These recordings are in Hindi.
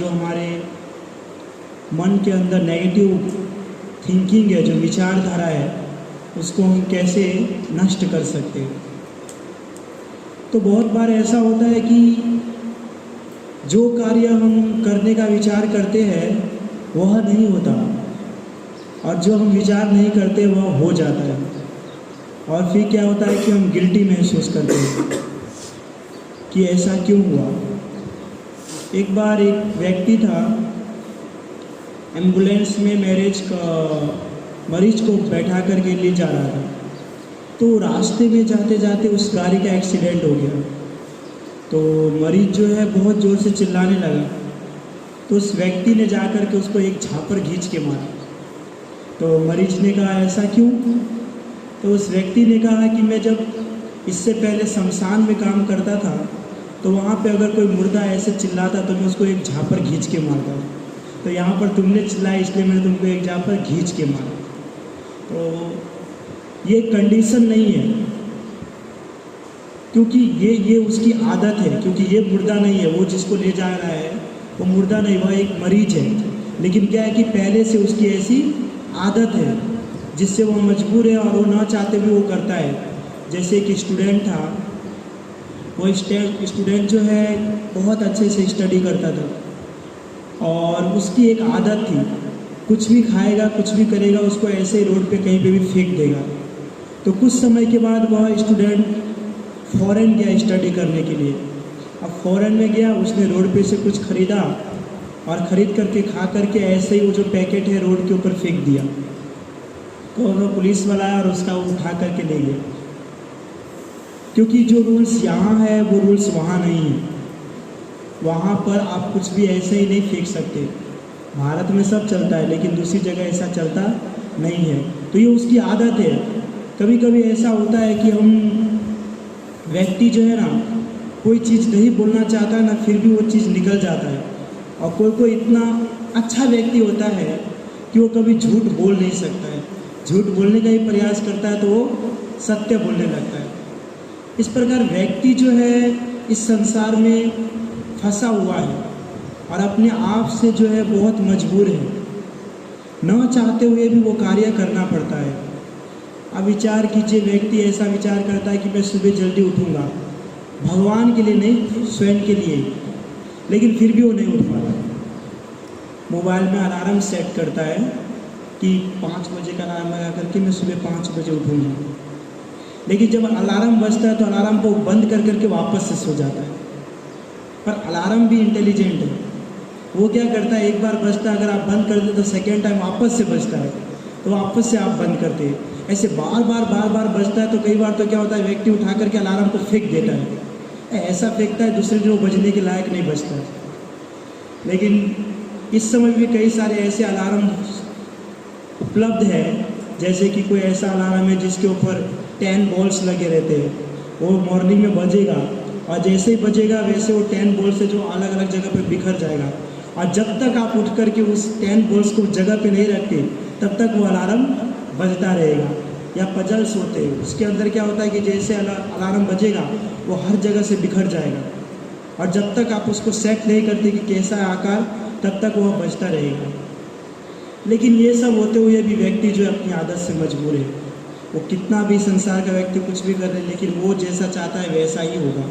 जो हमारे मन के अंदर नेगेटिव थिंकिंग है, जो विचारधारा है, उसको हम कैसे नष्ट कर सकते हैं। तो बहुत बार ऐसा होता है कि जो कार्य हम करने का विचार करते हैं वह नहीं होता, और जो हम विचार नहीं करते वह हो जाता है। और फिर क्या होता है कि हम गिल्टी महसूस करते हैं कि ऐसा क्यों हुआ। एक बार एक व्यक्ति था, एम्बुलेंस में मरीज को बैठा करके ले जा रहा था, तो रास्ते में जाते जाते उस गाड़ी का एक्सीडेंट हो गया। तो मरीज जो है बहुत ज़ोर से चिल्लाने लगा, तो उस व्यक्ति ने जा कर के उसको एक झापड़ खींच के मारा। तो मरीज ने कहा ऐसा क्यों? तो उस व्यक्ति ने कहा कि मैं जब इससे पहले शमशान में काम करता था, तो वहाँ पे अगर कोई मुर्दा ऐसे चिल्लाता तो मैं उसको एक झापड़ खींच के मारता था। तो यहाँ पर तुमने चिल्लाया इसलिए मैंने तुमको एक झापड़ खींच के मारा। तो ये कंडीशन नहीं है, क्योंकि ये उसकी आदत है, क्योंकि ये मुर्दा नहीं है, वो जिसको ले जा रहा है वो मुर्दा नहीं, वह एक मरीज है। लेकिन क्या है कि पहले से उसकी ऐसी आदत है जिससे वो मजबूर है और वो ना चाहते भी वो करता है। जैसे एक स्टूडेंट था, वो स्टूडेंट जो है बहुत अच्छे से स्टडी करता था, और उसकी एक आदत थी, कुछ भी खाएगा कुछ भी करेगा उसको ऐसे ही रोड पे कहीं पे भी फेंक देगा। तो कुछ समय के बाद वह स्टूडेंट फ़ॉरेन गया स्टडी करने के लिए। अब फ़ॉरेन में गया, उसने रोड पे से कुछ ख़रीदा और ख़रीद करके खा करके ऐसे ही वो जो पैकेट है रोड के ऊपर फेंक दिया। तो वो पुलिस वाला आया और उसका उठा करके ले गया, क्योंकि जो रूल्स यहाँ है वो रूल्स वहाँ नहीं है। वहाँ पर आप कुछ भी ऐसे ही नहीं फेंक सकते। भारत में सब चलता है लेकिन दूसरी जगह ऐसा चलता नहीं है। तो ये उसकी आदत है। कभी कभी ऐसा होता है कि हम व्यक्ति जो है ना, कोई चीज़ नहीं बोलना चाहता ना, फिर भी वो चीज़ निकल जाता है। और कोई इतना अच्छा व्यक्ति होता है कि वो कभी झूठ बोल नहीं सकता है, झूठ बोलने का ही प्रयास करता है तो वो सत्य बोलने लगता है। इस प्रकार व्यक्ति जो है इस संसार में फंसा हुआ है और अपने आप से जो है बहुत मजबूर है, न चाहते हुए भी वो कार्य करना पड़ता है। अब विचार कीजिए, व्यक्ति ऐसा विचार करता है कि मैं सुबह जल्दी उठूँगा, भगवान के लिए नहीं, स्वयं के लिए, लेकिन फिर भी वो नहीं उठ पाता। मोबाइल में अलार्म सेट करता है कि 5 बजे का अलार्म लगा करके मैं सुबह 5 बजे उठूँगा, लेकिन जब अलार्म बजता है तो अलार्म को बंद कर करके वापस से सो जाता है। पर अलार्म भी इंटेलिजेंट है, वो क्या करता है, एक बार बजता है, अगर आप बंद कर दे तो सेकेंड टाइम वापस से बजता है, तो वापस से आप बंद करते हैं। ऐसे बार बार बजता है। तो कई बार तो क्या होता है, व्यक्ति उठा करके अलार्म को फेंक देता है, ऐसा फेंकता है दूसरे दिन वो बजने के लायक नहीं बजता है। लेकिन इस समय भी कई सारे ऐसे अलार्म उपलब्ध है, जैसे कि कोई ऐसा अलार्म है जिसके ऊपर 10 बॉल्स लगे रहते हैं, वो मॉर्निंग में बजेगा और जैसे ही बजेगा वैसे वो 10 बॉल्स है जो अलग अलग जगह पे बिखर जाएगा, और जब तक आप उठ करके उस 10 बॉल्स को जगह पे नहीं रखते तब तक वो अलार्म बजता रहेगा। या पजल्स होते हैं, उसके अंदर क्या होता है कि जैसे अलार्म बजेगा वो हर जगह से बिखर जाएगा, और जब तक आप उसको सेट नहीं करते कि कैसा है आकार, तब तक वह बजता रहेगा। लेकिन ये सब होते हुए भी व्यक्ति जो है अपनी आदत से मजबूर है। वो कितना भी संसार का व्यक्ति कुछ भी कर ले, लेकिन वो जैसा चाहता है वैसा ही होगा।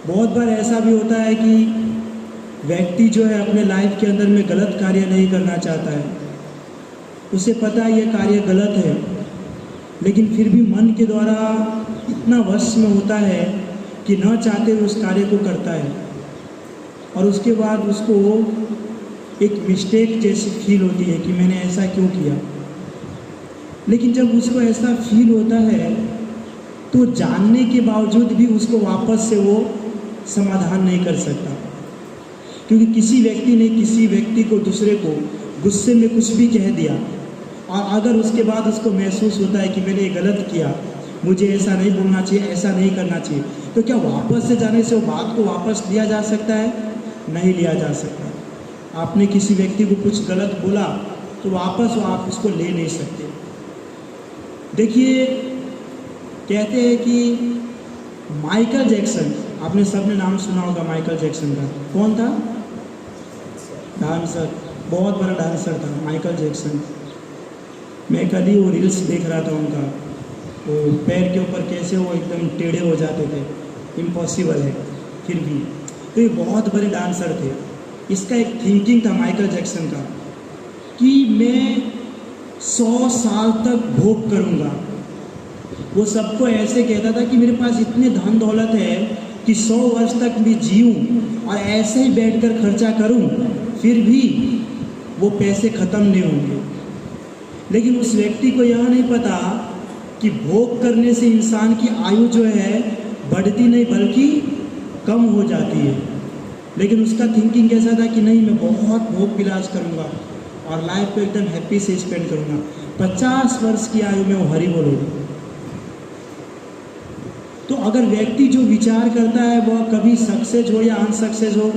बहुत बार ऐसा भी होता है कि व्यक्ति जो है अपने लाइफ के अंदर में गलत कार्य नहीं करना चाहता है, उसे पता है ये कार्य गलत है, लेकिन फिर भी मन के द्वारा इतना वश में होता है कि न चाहते हुए उस कार्य को करता है, और उसके बाद उसको एक मिस्टेक जैसी फील होती है कि मैंने ऐसा क्यों किया। लेकिन जब उसको ऐसा फील होता है तो जानने के बावजूद भी उसको वापस से वो समाधान नहीं कर सकता, क्योंकि किसी व्यक्ति ने किसी व्यक्ति को, दूसरे को गुस्से में कुछ भी कह दिया, और अगर उसके बाद उसको महसूस होता है कि मैंने ये गलत किया, मुझे ऐसा नहीं बोलना चाहिए, ऐसा नहीं करना चाहिए, तो क्या वापस से जाने से वो बात को वापस लिया जा सकता है? नहीं लिया जा सकता। आपने किसी व्यक्ति को कुछ गलत बोला तो वापस आप उसको ले नहीं सकते। देखिए, कहते हैं कि माइकल जैक्सन, आपने सबने नाम सुना होगा माइकल जैक्सन का। कौन था? डांसर, बहुत बड़ा डांसर था माइकल जैक्सन। मैं कल ही वो रील्स देख रहा था उनका, वो पैर के ऊपर कैसे वो एकदम टेढ़े हो जाते थे, इम्पॉसिबल है फिर भी। तो ये बहुत बड़े डांसर थे। इसका एक थिंकिंग था माइकल जैक्सन का कि मैं 100 साल तक भोग करूँगा। वो सबको ऐसे कहता था कि मेरे पास इतने धन दौलत है कि 100 वर्ष तक भी जीऊँ और ऐसे ही बैठकर खर्चा करूँ, फिर भी वो पैसे ख़त्म नहीं होंगे। लेकिन उस व्यक्ति को यह नहीं पता कि भोग करने से इंसान की आयु जो है बढ़ती नहीं बल्कि कम हो जाती है। लेकिन उसका थिंकिंग कैसा था कि नहीं, मैं बहुत भोग विलास करूँगा और लाइफ को एकदम हैप्पी से स्पेंड करूँगा। 50 वर्ष की आयु में वो हरि बोलूँगा। तो अगर व्यक्ति जो विचार करता है वह कभी सक्सेस हो या अनसक्सेस हो,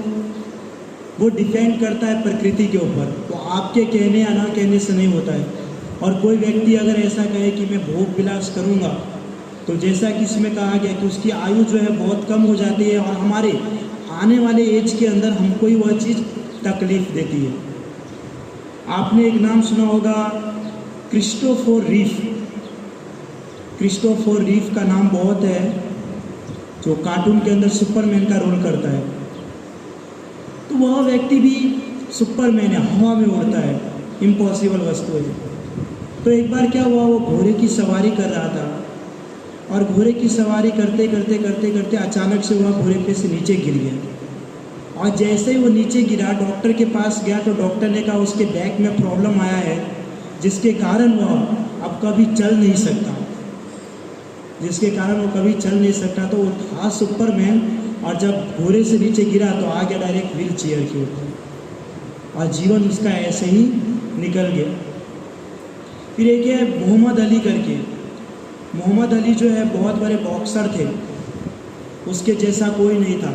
वो डिपेंड करता है प्रकृति के ऊपर। तो आपके कहने या ना कहने से नहीं होता है। और कोई व्यक्ति अगर ऐसा कहे कि मैं भोग विलास करूँगा, तो जैसा कि इसमें कहा गया कि उसकी आयु जो है बहुत कम हो जाती है और हमारे आने वाले एज के अंदर हमको ही वह चीज़ तकलीफ देती है। आपने एक नाम सुना होगा, क्रिस्टोफर रीफ। क्रिस्टोफर रीफ का नाम बहुत है, जो कार्टून के अंदर सुपरमैन का रोल करता है। तो वह व्यक्ति भी सुपरमैन है, हवा में उड़ता है, इम्पॉसिबल वस्तु है। तो एक बार क्या हुआ, वो घोड़े की सवारी कर रहा था और घोड़े की सवारी करते करते करते करते अचानक से वह घोड़े पे से नीचे गिर गया। और जैसे ही वो नीचे गिरा, डॉक्टर के पास गया तो डॉक्टर ने कहा उसके बैक में प्रॉब्लम आया है, जिसके कारण वह अब कभी चल नहीं सकता। तो वो था सुपरमैन, और जब घोड़े से नीचे गिरा तो आ गया डायरेक्ट व्हील चेयर की ओर और जीवन उसका ऐसे ही निकल गया। फिर एक है मोहम्मद अली करके। मोहम्मद अली जो है बहुत बड़े बॉक्सर थे, उसके जैसा कोई नहीं था।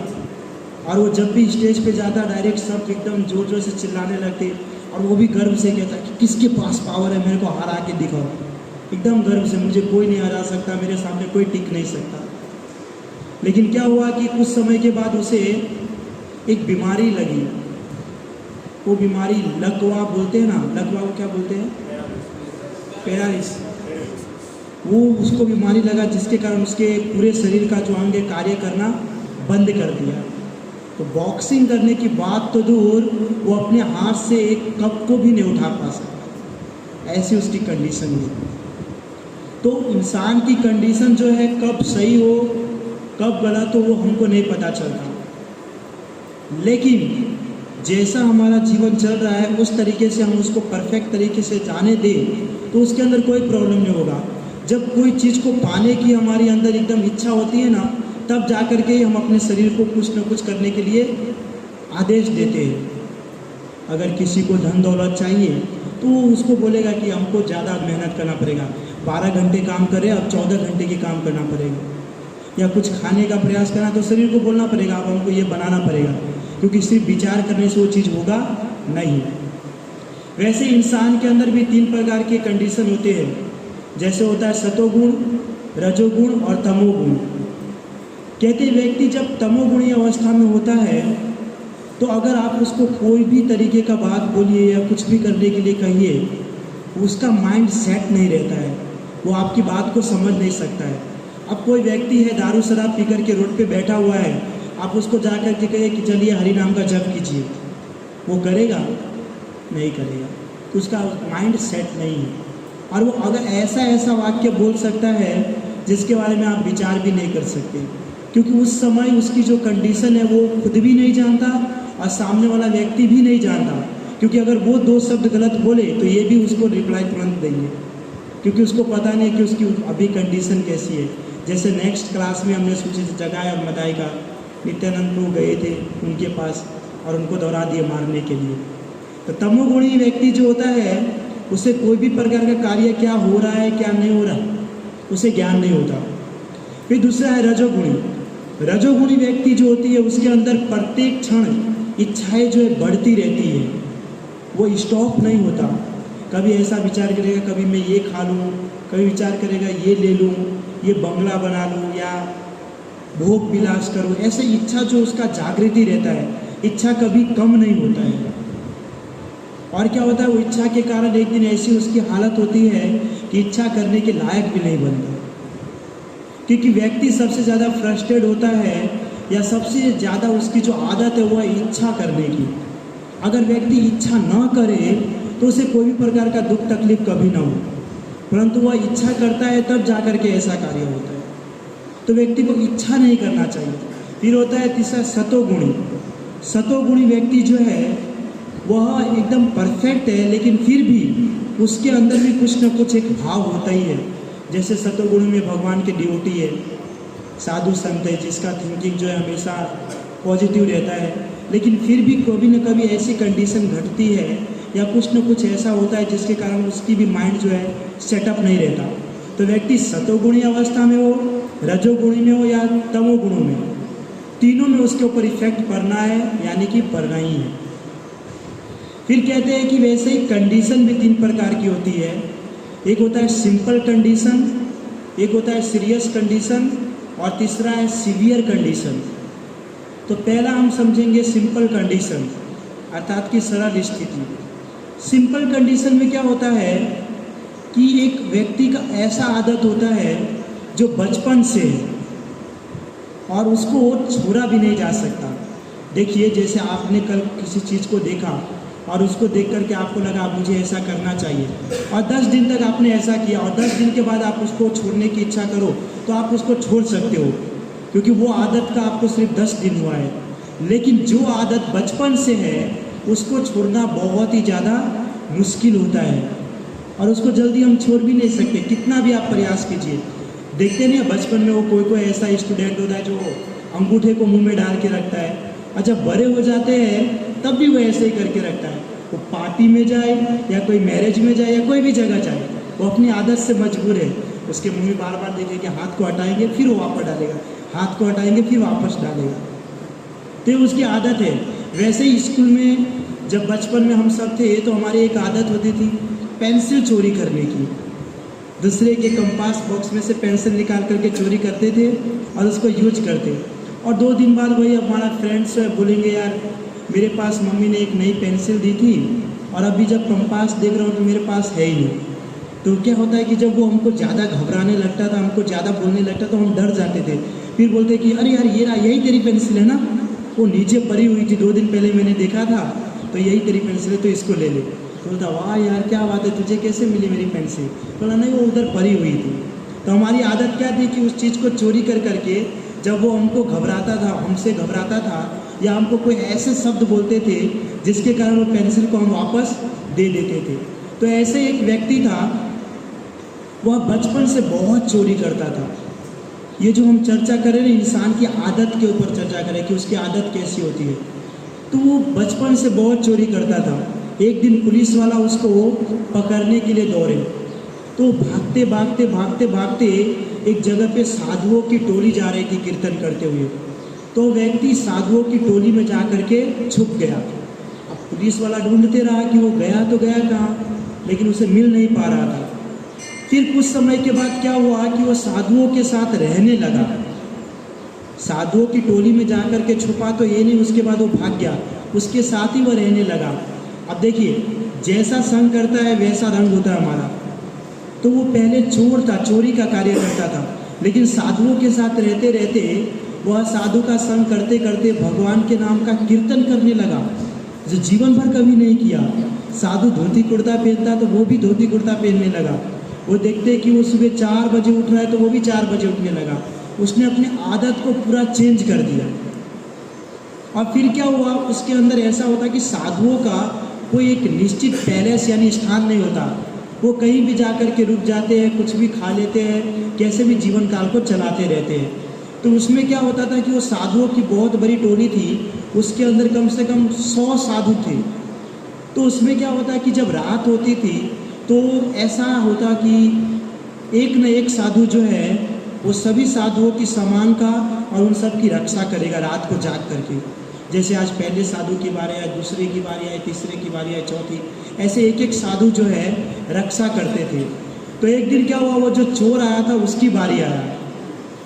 और वो जब भी स्टेज पे जाता डायरेक्ट सब एकदम जोर जोर से चिल्लाने लगते और वो भी गर्व से कहता कि किसके पास पावर है, मेरे को हरा के दिखाओ। एकदम गर्व से, मुझे कोई नहीं हरा सकता, मेरे सामने कोई टिक नहीं सकता। लेकिन क्या हुआ कि कुछ समय के बाद उसे एक बीमारी लगी। वो बीमारी लकवा बोलते हैं ना, लकवा को क्या बोलते हैं, पैरालिसिस। वो उसको बीमारी लगा जिसके कारण उसके पूरे शरीर का जो अंग है कार्य करना बंद कर दिया। तो बॉक्सिंग करने की बात तो दूर, वो अपने हाथ से एक कप को भी नहीं उठा पा सकता, ऐसी उसकी कंडीशन है। तो इंसान की कंडीशन जो है कब सही हो कब गलत हो वो हमको नहीं पता चलता। लेकिन जैसा हमारा जीवन चल रहा है उस तरीके से हम उसको परफेक्ट तरीके से जाने दें तो उसके अंदर कोई प्रॉब्लम नहीं होगा। जब कोई चीज़ को पाने की हमारी अंदर एकदम इच्छा होती है ना, तब जा कर के हम अपने शरीर को कुछ न कुछ करने के लिए आदेश देते हैं। अगर किसी को धन दौलत चाहिए तो वो उसको बोलेगा कि हमको ज़्यादा मेहनत करना पड़ेगा, 12 घंटे काम करें अब 14 घंटे की काम करना पड़ेगा। या कुछ खाने का प्रयास करना तो शरीर को बोलना पड़ेगा अब हमको ये बनाना पड़ेगा, क्योंकि सिर्फ विचार करने से वो चीज़ होगा नहीं। वैसे इंसान के अंदर भी 3 प्रकार के कंडीशन होते हैं, जैसे होता है सतोगुण, रजोगुण और तमोगुण। कहते व्यक्ति जब तमोगुणी अवस्था में होता है तो अगर आप उसको कोई भी तरीके का बात बोलिए या कुछ भी करने के लिए कहिए, उसका माइंड सेट नहीं रहता है, वो आपकी बात को समझ नहीं सकता है। अब कोई व्यक्ति है दारू शराब पी कर के रोड पे बैठा हुआ है, आप उसको जा कर के कहे कि चलिए हरि नाम का जप कीजिए, वो करेगा? नहीं करेगा, तो उसका माइंड सेट नहीं है। और वो अगर ऐसा वाक्य बोल सकता है जिसके बारे में आप विचार भी नहीं कर सकते, क्योंकि उस समय उसकी जो कंडीशन है वो खुद भी नहीं जानता और सामने वाला व्यक्ति भी नहीं जानता। क्योंकि अगर वो 2 शब्द गलत बोले तो ये भी उसको रिप्लाई तुरंत देंगे, क्योंकि उसको पता नहीं कि उसकी अभी कंडीशन कैसी है। जैसे नेक्स्ट क्लास में हमने सोचे जगाए और मदाई का नित्यानंद प्रभु गए थे उनके पास और उनको दौड़ा दिए मारने के लिए। तो तमोगुणी व्यक्ति जो होता है उसे कोई भी प्रकार का कार्य क्या हो रहा है क्या नहीं हो रहा उसे ज्ञान नहीं होता। फिर दूसरा है रजोगुणी। रजोगुणी व्यक्ति जो होती है उसके अंदर प्रत्येक क्षण इच्छाएं जो है बढ़ती रहती है, वो स्टॉप नहीं होता। कभी ऐसा विचार करेगा कभी मैं ये खा लूँ, कभी विचार करेगा ये ले लूँ, ये बंगला बना लूँ या भोग विलास करूँ। ऐसे इच्छा जो उसका जागृति रहता है, इच्छा कभी कम नहीं होता है। और क्या होता है, वो इच्छा के कारण एक दिन ऐसी उसकी हालत होती है कि इच्छा करने के लायक भी नहीं बनता। क्योंकि व्यक्ति सबसे ज़्यादा फ्रस्ट्रेट होता है या सबसे ज़्यादा उसकी जो आदत है वो है इच्छा करने की। अगर व्यक्ति इच्छा ना करे तो उसे कोई भी प्रकार का दुख तकलीफ कभी ना हो, परंतु वह इच्छा करता है तब जा कर के ऐसा कार्य होता है। तो व्यक्ति को इच्छा नहीं करना चाहिए। फिर होता है तीसरा सतोगुणी। सतोगुणी व्यक्ति जो है वह एकदम परफेक्ट है, लेकिन फिर भी उसके अंदर भी कुछ न कुछ एक भाव होता ही है। जैसे सतोगुण में भगवान के ड्यूटी है, साधु संत है जिसका थिंकिंग जो है हमेशा पॉजिटिव रहता है, लेकिन फिर भी कभी न कभी ऐसी कंडीशन घटती है या कुछ न कुछ ऐसा होता है जिसके कारण उसकी भी माइंड जो है सेटअप नहीं रहता। तो व्यक्ति सतोगुणी अवस्था में हो, रजोगुणी में हो या तमोगुणों में, तीनों में उसके ऊपर इफेक्ट पड़ना है, यानी कि पड़ना ही है। फिर कहते हैं कि वैसे ही कंडीशन भी 3 प्रकार की होती है। एक होता है सिंपल कंडीशन, एक होता है सीरियस कंडीशन और तीसरा है सीवियर कंडीशन। तो पहला हम समझेंगे सिंपल कंडीशन, अर्थात कि सरल स्थिति। सिंपल कंडीशन में क्या होता है कि एक व्यक्ति का ऐसा आदत होता है जो बचपन से है और उसको छोड़ा भी नहीं जा सकता। देखिए, जैसे आपने कल किसी चीज़ को देखा और उसको देख करके आपको लगा मुझे ऐसा करना चाहिए, और 10 दिन तक आपने ऐसा किया और 10 दिन के बाद आप उसको छोड़ने की इच्छा करो तो आप उसको छोड़ सकते हो, क्योंकि वो आदत का आपको सिर्फ 10 दिन हुआ है। लेकिन जो आदत बचपन से है उसको छोड़ना बहुत ही ज़्यादा मुश्किल होता है और उसको जल्दी हम छोड़ भी नहीं सकते, कितना भी आप प्रयास कीजिए। देखते नहीं, बचपन में वो कोई ऐसा स्टूडेंट होता है जो अंगूठे को मुंह में डाल के रखता है, और जब बड़े हो जाते हैं तब भी वो ऐसे ही करके रखता है। वो पार्टी में जाए या कोई मैरिज में जाए या कोई भी जगह जाए, वो अपनी आदत से मजबूर है। उसके मुंह में बार बार देखें कि हाथ को हटाएंगे फिर वो वापस डालेगा, हाथ को हटाएंगे फिर वापस डालेगा, तो ये उसकी आदत है। वैसे ही स्कूल में जब बचपन में हम सब थे तो हमारी एक आदत होती थी पेंसिल चोरी करने की। दूसरे के कंपास बॉक्स में से पेंसिल निकाल करके चोरी करते थे और उसको यूज करते, और 2 दिन बाद वही हमारा फ्रेंड्स बोलेंगे यार मेरे पास मम्मी ने एक नई पेंसिल दी थी और अभी जब कंपास देख रहा हूँ तो मेरे पास है ही नहीं। तो क्या होता है कि जब वो हमको ज़्यादा घबराने लगता था, हमको ज़्यादा बोलने लगता तो हम डर जाते थे। फिर बोलते कि अरे यार ये रहा, यही तेरी पेंसिल है ना, वो नीचे पड़ी हुई थी 2 दिन पहले मैंने देखा था, तो यही तेरी पेंसिल है तो इसको ले ले। तो बोलता वाह यार क्या बात है, तुझे कैसे मिली मेरी पेंसिल? बोला नहीं वो उधर पड़ी हुई थी। तो हमारी आदत क्या थी कि उस चीज़ को चोरी कर करके जब वो हमको घबराता था, हमसे घबराता था या हमको कोई ऐसे शब्द बोलते थे जिसके कारण वो पेंसिल को हम वापस दे देते थे। तो ऐसे एक व्यक्ति था, वह बचपन से बहुत चोरी करता था। ये जो हम चर्चा करें ना इंसान की आदत के ऊपर चर्चा करें कि उसकी आदत कैसी होती है, तो वो बचपन से बहुत चोरी करता था। एक दिन पुलिस वाला उसको पकड़ने के लिए दौड़े, तो भागते भागते भागते भागते एक जगह पे साधुओं की टोली जा रही थी कीर्तन करते हुए। तो व्यक्ति साधुओं की टोली में जा करके छुप गया। अब पुलिस वाला ढूंढते रहा कि वो गया तो गया कहाँ, लेकिन उसे मिल नहीं पा रहा था। फिर कुछ समय के बाद क्या हुआ कि वो साधुओं के साथ रहने लगा। साधुओं की टोली में जा करके छुपा तो ये नहीं, उसके बाद वो भाग गया, उसके साथ ही वो रहने लगा। अब देखिए, जैसा संग करता है वैसा रंग होता है हमारा। तो वो पहले चोर था, चोरी का कार्य करता था, लेकिन साधुओं के साथ रहते रहते वह साधु का संग करते करते भगवान के नाम का कीर्तन करने लगा, जो जीवन भर कभी नहीं किया। साधु धोती कुर्ता पहनता तो वो भी धोती कुर्ता पहनने लगा। वो देखते कि वो सुबह 4 बजे उठ रहा है तो वो भी 4 बजे उठने लगा। उसने अपनी आदत को पूरा चेंज कर दिया। और फिर क्या हुआ, उसके अंदर ऐसा होता कि साधुओं का कोई एक निश्चित पैलेस यानी स्थान नहीं होता, वो कहीं भी जा कर के रुक जाते हैं, कुछ भी खा लेते हैं, कैसे भी जीवन काल को चलाते रहते हैं। तो उसमें क्या होता था कि वो साधुओं की बहुत बड़ी टोली थी, उसके अंदर कम से कम 100 साधु थे। तो उसमें क्या होता कि जब रात होती थी तो ऐसा होता कि एक न एक साधु जो है वो सभी साधुओं की सामान का और उन सब की रक्षा करेगा रात को जाग करके। जैसे आज पहले साधु की बारी आए, दूसरे की बारी आए, तीसरे की बारी आए, चौथी, ऐसे एक एक साधु जो है रक्षा करते थे। तो एक दिन क्या हुआ, वो जो चोर आया था उसकी बारी आया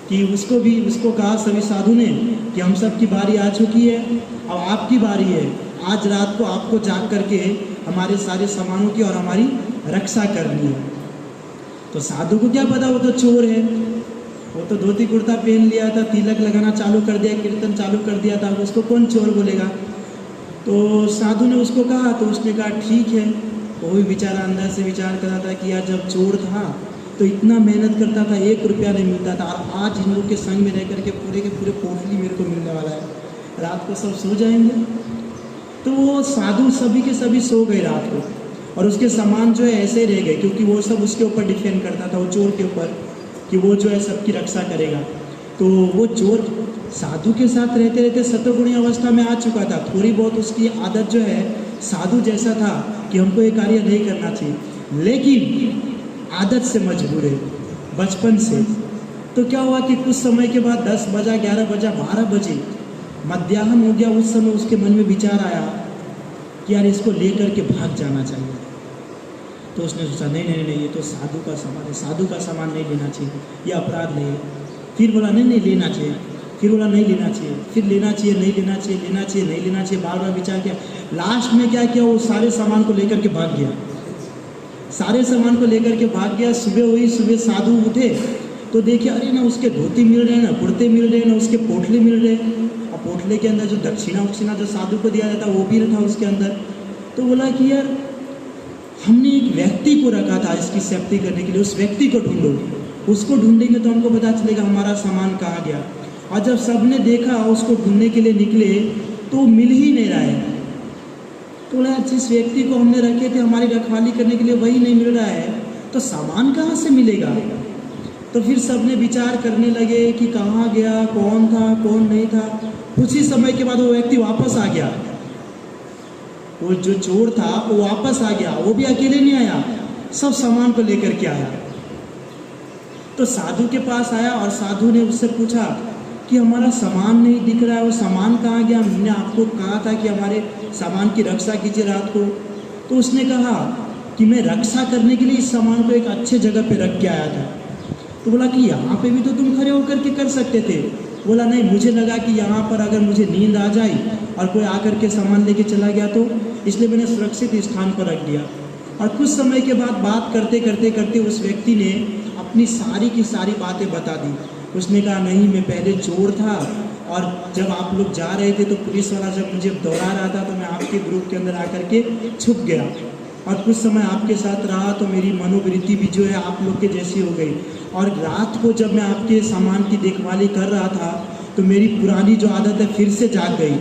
कि उसको कहा सभी साधु ने कि हम सब की बारी आ चुकी है, अब आपकी बारी है, आज रात को आपको जाग करके हमारे सारे सामानों की और हमारी रक्षा करनी है। तो साधु को क्या पता, वो तो चोर है, वो तो धोती कुर्ता पहन लिया था, तिलक लगाना चालू कर दिया, कीर्तन चालू कर दिया था, उसको कौन चोर बोलेगा। तो साधु ने उसको कहा, तो उसने कहा ठीक है। वो भी बेचारा अंदर से विचार कर रहा था कि यार जब चोर था तो इतना मेहनत करता था, 1 रुपया नहीं मिलता था, और आज इन लोग के संग में रह करके पूरे के पूरे पोटली मेरे को मिलने वाला है, रात को सब सो जाएंगे। तो वो साधु सभी के सभी सो गए रात को, और उसके सामान जो है ऐसे रह गए, क्योंकि वो सब उसके ऊपर डिपेंड करता था, वो चोर के ऊपर, कि वो जो है सबकी रक्षा करेगा। तो वो चोर साधु के साथ रहते रहते सतोगुणी अवस्था में आ चुका था। थोड़ी बहुत उसकी आदत जो है साधु जैसा था कि हमको ये कार्य नहीं करना चाहिए, लेकिन आदत से मजबूर है बचपन से। तो क्या हुआ कि कुछ समय के बाद 10 बजा, 11 बजा, 12 बजे मध्याह्न हो गया, उस समय उसके मन में विचार आया कि यार इसको लेकर के भाग जाना चाहिए। तो उसने सोचा नहीं नहीं नहीं, ये तो साधु का सामान है, साधु का सामान नहीं लेना चाहिए, ये अपराध नहीं है। फिर बोला नहीं नहीं लेना चाहिए, फिर बोला नहीं लेना चाहिए, फिर लेना चाहिए, नहीं लेना चाहिए, लेना चाहिए, नहीं लेना चाहिए, बार बार विचार किया। लास्ट में क्या किया, वो सारे सामान को लेकर के भाग गया, सारे सामान को लेकर के भाग गया। सुबह हुई, सुबह साधु उठे तो देखिए अरे ना उसके धोती मिल रहे हैं, ना कुर्ते मिल रहे हैं, ना उसके पोटले मिल रहे हैं, और पोटले के अंदर जो दक्षिणा जो साधु को दिया जाता वो भी था उसके अंदर। तो बोला कि यार हमने एक व्यक्ति को रखा था इसकी सेफ्टी करने के लिए, उस व्यक्ति को ढूंढो, उसको ढूंढेंगे तो हमको पता चलेगा हमारा सामान कहाँ गया। और जब सबने देखा उसको ढूंढने के लिए निकले तो मिल ही नहीं रहा है। तो बोला जिस व्यक्ति को हमने रखे थे हमारी रखवाली करने के लिए वही नहीं मिल रहा है, तो सामान कहाँ से मिलेगा। तो फिर सबने विचार करने लगे कि कहाँ गया, कौन था, कौन नहीं था। कुछ ही समय के बाद वो व्यक्ति वापस आ गया, वो जो चोर था वो वापस आ गया, वो भी अकेले नहीं आया, सब सामान को लेकर के आया। तो साधु के पास आया और साधु ने उससे पूछा कि हमारा सामान नहीं दिख रहा है, वो सामान कहाँ गया, हमने आपको कहा था कि हमारे सामान की रक्षा कीजिए रात को। तो उसने कहा कि मैं रक्षा करने के लिए इस सामान को एक अच्छे जगह पे रख के आया था। तो बोला कि यहाँ पे भी तो तुम खड़े होकर के कर सकते थे। बोला नहीं, मुझे लगा कि यहाँ पर अगर मुझे नींद आ जाए और कोई आकर के सामान लेके चला गया तो इसलिए मैंने सुरक्षित स्थान पर रख दिया। और कुछ समय के बाद बात करते करते करते उस व्यक्ति ने अपनी सारी की सारी बातें बता दी। उसने कहा नहीं, मैं पहले चोर था और जब आप लोग जा रहे थे तो पुलिस वाला जब मुझे दौड़ा रहा था तो मैं आपके ग्रुप के अंदर आकर के छुप गया, और कुछ समय आपके साथ रहा तो मेरी मनोवृत्ति भी जो है आप लोग के जैसी हो गई। और रात को जब मैं आपके सामान की देखभाली कर रहा था तो मेरी पुरानी जो आदत है फिर से जाग गई,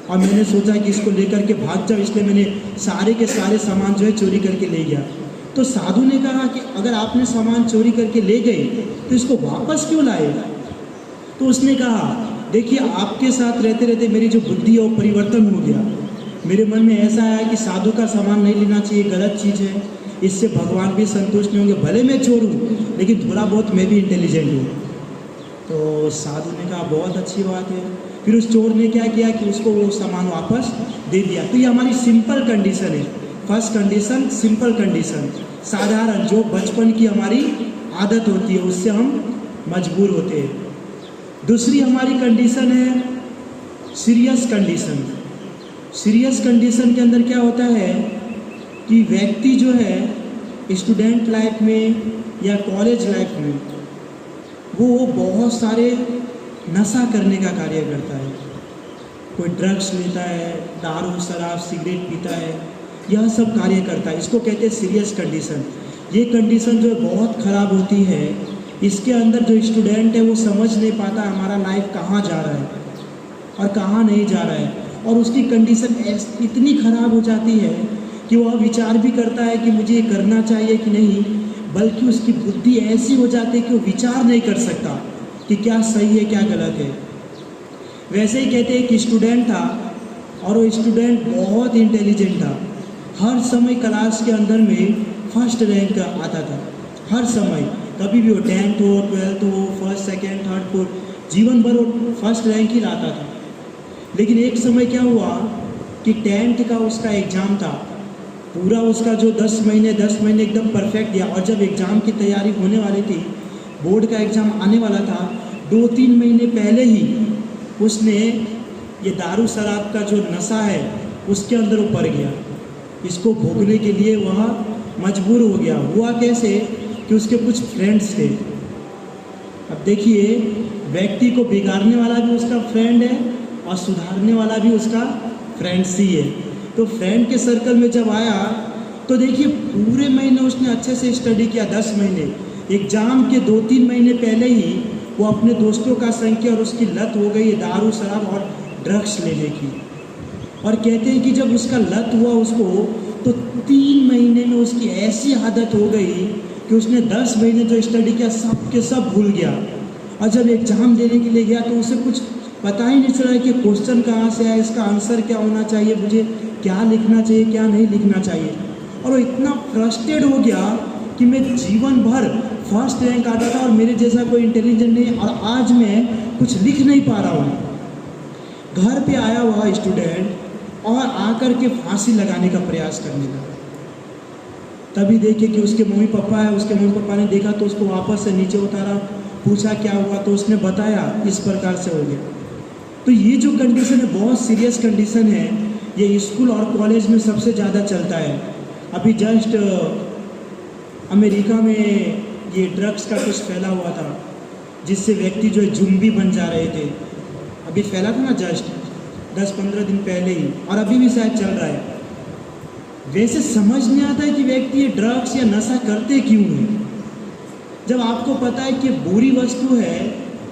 और मैंने सोचा कि इसको लेकर के भाग जाओ, इसलिए मैंने सारे के सारे सामान जो है चोरी करके ले गया। तो साधु ने कहा कि अगर आपने सामान चोरी करके ले गए तो इसको वापस क्यों लाए। तो उसने कहा देखिए आपके साथ रहते रहते मेरी जो बुद्धि है वो परिवर्तन हो गया। मेरे मन में ऐसा आया कि साधु का सामान नहीं लेना चाहिए, गलत चीज़ है, इससे भगवान भी संतुष्ट नहीं होंगे। भले मैं चोर हूँ लेकिन थोड़ा बहुत मैं भी इंटेलिजेंट हूँ। तो साधु ने कहा बहुत अच्छी बात है। फिर उस चोर ने क्या किया कि उसको वो सामान वापस दे दिया। तो ये हमारी सिंपल कंडीशन है। फर्स्ट कंडीशन सिंपल कंडीशन, साधारण, जो बचपन की हमारी आदत होती है उससे हम मजबूर होते हैं। दूसरी हमारी कंडीशन है सीरियस कंडीशन। सीरियस कंडीशन के अंदर क्या होता है कि व्यक्ति जो है स्टूडेंट लाइफ में या कॉलेज लाइफ में वो बहुत सारे नशा करने का कार्य करता है। कोई ड्रग्स लेता है, दारू शराब सिगरेट पीता है, यह सब कार्य करता है। इसको कहते हैं सीरियस कंडीशन। ये कंडीशन जो बहुत ख़राब होती है, इसके अंदर जो स्टूडेंट है वो समझ नहीं पाता हमारा लाइफ कहाँ जा रहा है और कहाँ नहीं जा रहा है, और उसकी कंडीशन इतनी ख़राब हो जाती है कि वह विचार भी करता है कि मुझे ये करना चाहिए कि नहीं, बल्कि उसकी बुद्धि ऐसी हो जाती है कि वो विचार नहीं कर सकता कि क्या सही है क्या गलत है। वैसे ही कहते हैं कि स्टूडेंट था और वो स्टूडेंट बहुत इंटेलिजेंट था, हर समय क्लास के अंदर में फर्स्ट रैंक आता था, हर समय, कभी भी हो 10th हो 12th हो, फर्स्ट सेकेंड थर्ड फोर्थ, जीवन भर वो फर्स्ट रैंक ही लाता था। लेकिन एक समय क्या हुआ कि 10th का उसका एग्ज़ाम था, पूरा उसका जो 10 महीने एकदम परफेक्ट गया, और जब एग्ज़ाम की तैयारी होने वाली थी, बोर्ड का एग्ज़ाम आने वाला था, 2-3 महीने पहले ही उसने ये दारू शराब का जो नशा है उसके अंदर वो पड़ गया। इसको भोगने के लिए वह मजबूर हो गया। हुआ कैसे कि उसके कुछ फ्रेंड्स थे। अब देखिए, व्यक्ति को बिगाड़ने वाला भी उसका फ्रेंड है और सुधारने वाला भी उसका फ्रेंड्स ही है। तो फ्रेंड के सर्कल में जब आया तो देखिए, पूरे महीने उसने अच्छे से स्टडी किया, 10 महीने। एग्ज़ाम के 2-3 महीने पहले ही वो अपने दोस्तों का संग किया और उसकी लत हो गई दारू शराब और ड्रग्स लेने की। और कहते हैं कि जब उसका लत हुआ उसको, तो 3 महीने में उसकी ऐसी आदत हो गई कि उसने 10 महीने जो स्टडी किया सब के सब भूल गया। और जब एग्ज़ाम देने के लिए गया तो उसे कुछ पता ही नहीं चला कि क्वेश्चन कहाँ से आया, इसका आंसर क्या होना चाहिए, मुझे क्या लिखना चाहिए, क्या नहीं लिखना चाहिए। और वो इतना फ्रस्ट्रेट हो गया कि मैं जीवन भर फर्स्ट रैंक आता था और मेरे जैसा कोई इंटेलिजेंट नहीं, और आज मैं कुछ लिख नहीं पा रहा हूँ। घर पे आया हुआ स्टूडेंट और आकर के फांसी लगाने का प्रयास करने लगा। तभी देखे कि उसके मम्मी पापा है। उसके मम्मी पापा ने देखा तो उसको वापस से नीचे उतारा, पूछा क्या हुआ, तो उसने बताया इस प्रकार से हो गया। तो ये जो कंडीशन है बहुत सीरियस कंडीशन है। ये स्कूल और कॉलेज में सबसे ज़्यादा चलता है। अभी जस्ट अमेरिका में ये ड्रग्स का कुछ फैला हुआ था, जिससे व्यक्ति जो है जुम्बी बन जा रहे थे। अभी फैला था ना जस्ट 10-15 दिन पहले ही, और अभी भी शायद चल रहा है। वैसे समझ नहीं आता है कि व्यक्ति ये ड्रग्स या नशा करते क्यों हैं। जब आपको पता है कि बुरी वस्तु है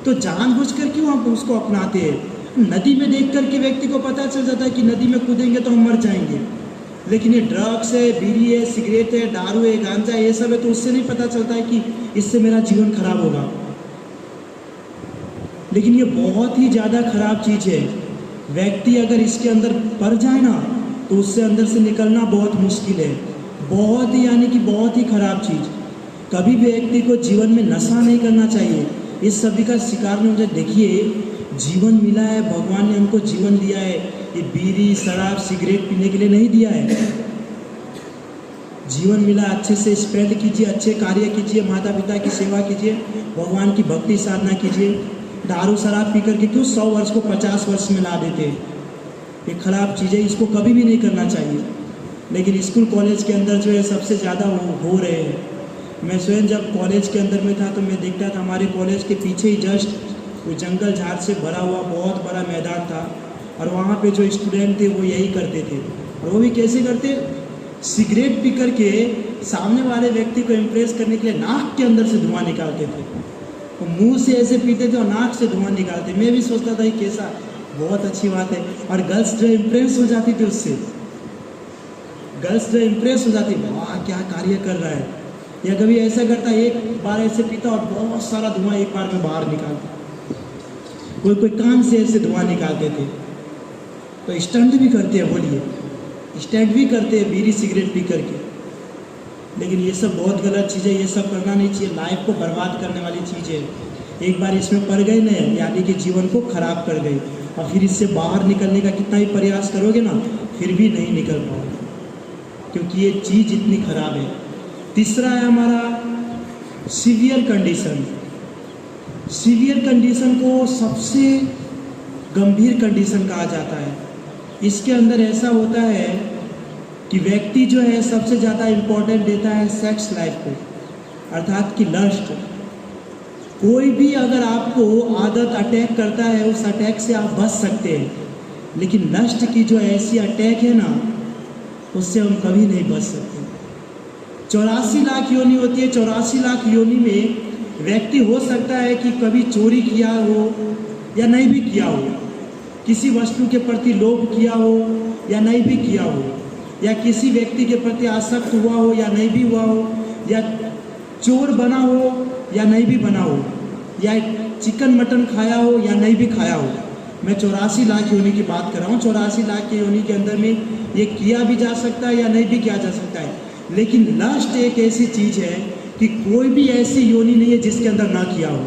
तो जानबूझकर क्यों आप उसको अपनाते हैं। नदी में देख कर के व्यक्ति को पता चल जाता है कि नदी में कूदेंगे तो हम मर जाएंगे, लेकिन ये ड्रग्स है, बीड़ी है, सिगरेट है, दारू है, गांजा है, ये सब है, तो उससे नहीं पता चलता है कि इससे मेरा जीवन खराब होगा। लेकिन ये बहुत ही ज़्यादा खराब चीज़ है। व्यक्ति अगर इसके अंदर पड़ जाए ना तो उससे अंदर से निकलना बहुत मुश्किल है। बहुत ही यानी कि बहुत ही खराब चीज़। कभी भी व्यक्ति को जीवन में नशा नहीं करना चाहिए। इस सभी का शिकार में मुझे देखिए, जीवन मिला है, भगवान ने हमको जीवन दिया है। ये बीड़ी शराब सिगरेट पीने के लिए नहीं दिया है। जीवन मिला, अच्छे से स्पेंड कीजिए, अच्छे कार्य कीजिए, माता पिता की सेवा कीजिए, भगवान की भक्ति साधना कीजिए। दारू शराब पी करके क्यों 100 वर्ष को 50 वर्ष में ला देते हैं। ये खराब चीज़ है, इसको कभी भी नहीं करना चाहिए। लेकिन स्कूल कॉलेज के अंदर जो है सबसे ज़्यादा हो रहे हैं। मैं स्वयं जब कॉलेज के अंदर में था तो मैं देखता था हमारे कॉलेज के पीछे ही जस्ट वो जंगल झाड़ से भरा हुआ बहुत बड़ा मैदान था, और वहाँ पे जो स्टूडेंट थे वो यही करते थे। और वो भी कैसे करते, सिगरेट पी करके सामने वाले व्यक्ति को इम्प्रेस करने के लिए नाक के अंदर से धुआं निकालते थे। वो मुंह से ऐसे पीते थे और नाक से धुआं निकालते। मैं भी सोचता था ये कैसा, बहुत अच्छी बात है। और गर्ल्स जो इम्प्रेस हो जाती थी उससे, गर्ल्स जो इम्प्रेस हो जाती, वाह क्या कार्य कर रहा है। या कभी ऐसा करता, एक बार ऐसे पीता और बहुत सारा धुआं एक बार में बाहर निकालता। कोई कान से ऐसे धुआं निकालते थे। तो स्टंट भी करते हैं, बोलिए स्टंट भी करते हैं बीड़ी सिगरेट पी करके। लेकिन ये सब बहुत गलत चीज़ है, ये सब करना नहीं चाहिए। लाइफ को बर्बाद करने वाली चीज़ है। एक बार इसमें पड़ गए ना, यानी कि जीवन को खराब कर गए, और फिर इससे बाहर निकलने का कितना ही प्रयास करोगे ना, फिर भी नहीं निकल पाओगे, क्योंकि ये चीज़ इतनी खराब है। तीसरा है हमारा सीवियर कंडीशन। सीवियर कंडीशन को सबसे गंभीर कंडीशन कहा जाता है। इसके अंदर ऐसा होता है कि व्यक्ति जो है सबसे ज़्यादा इम्पोर्टेंट देता है सेक्स लाइफ को, अर्थात कि लस्ट। कोई भी अगर आपको आदत अटैक करता है, उस अटैक से आप बच सकते हैं, लेकिन लस्ट की जो ऐसी अटैक है ना, उससे हम कभी नहीं बच सकते। 84 लाख योनि होती है। 84 लाख योनि में व्यक्ति हो सकता है कि कभी चोरी किया हो या नहीं भी किया हो, किसी वस्तु के प्रति लोभ किया हो या नहीं भी किया हो, या किसी व्यक्ति के प्रति आसक्त हुआ हो या नहीं भी हुआ हो, या चोर बना हो या नहीं भी बना हो, या चिकन मटन खाया हो या नहीं भी खाया हो। मैं 84 लाख योनि की बात कर रहा हूँ। 84 लाख की योनि के अंदर में ये किया भी जा सकता है या नहीं भी किया जा सकता है। लेकिन लस्ट एक ऐसी चीज़ है कि कोई भी ऐसी योनि नहीं है जिसके अंदर ना किया हो।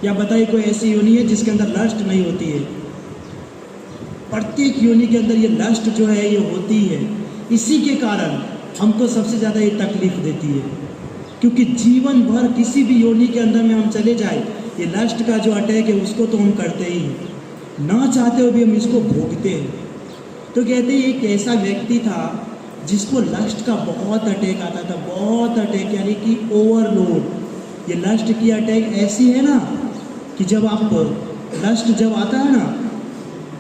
या बताइए कोई ऐसी योनि है जिसके अंदर लस्ट नहीं होती है? प्रत्येक योनि के अंदर ये लस्ट जो है ये होती है। इसी के कारण हमको सबसे ज़्यादा ये तकलीफ देती है, क्योंकि जीवन भर किसी भी योनि के अंदर में हम चले जाए, ये लस्ट का जो अटैक है उसको तो हम करते ही हैं, ना चाहते हुए भी हम इसको भोगते हैं। तो कहते हैं एक ऐसा व्यक्ति था जिसको लस्ट का बहुत अटैक आता था, बहुत अटैक, यानी कि ओवरलोड। ये लस्ट की अटैक ऐसी है ना कि जब आप लस्ट जब आता है ना,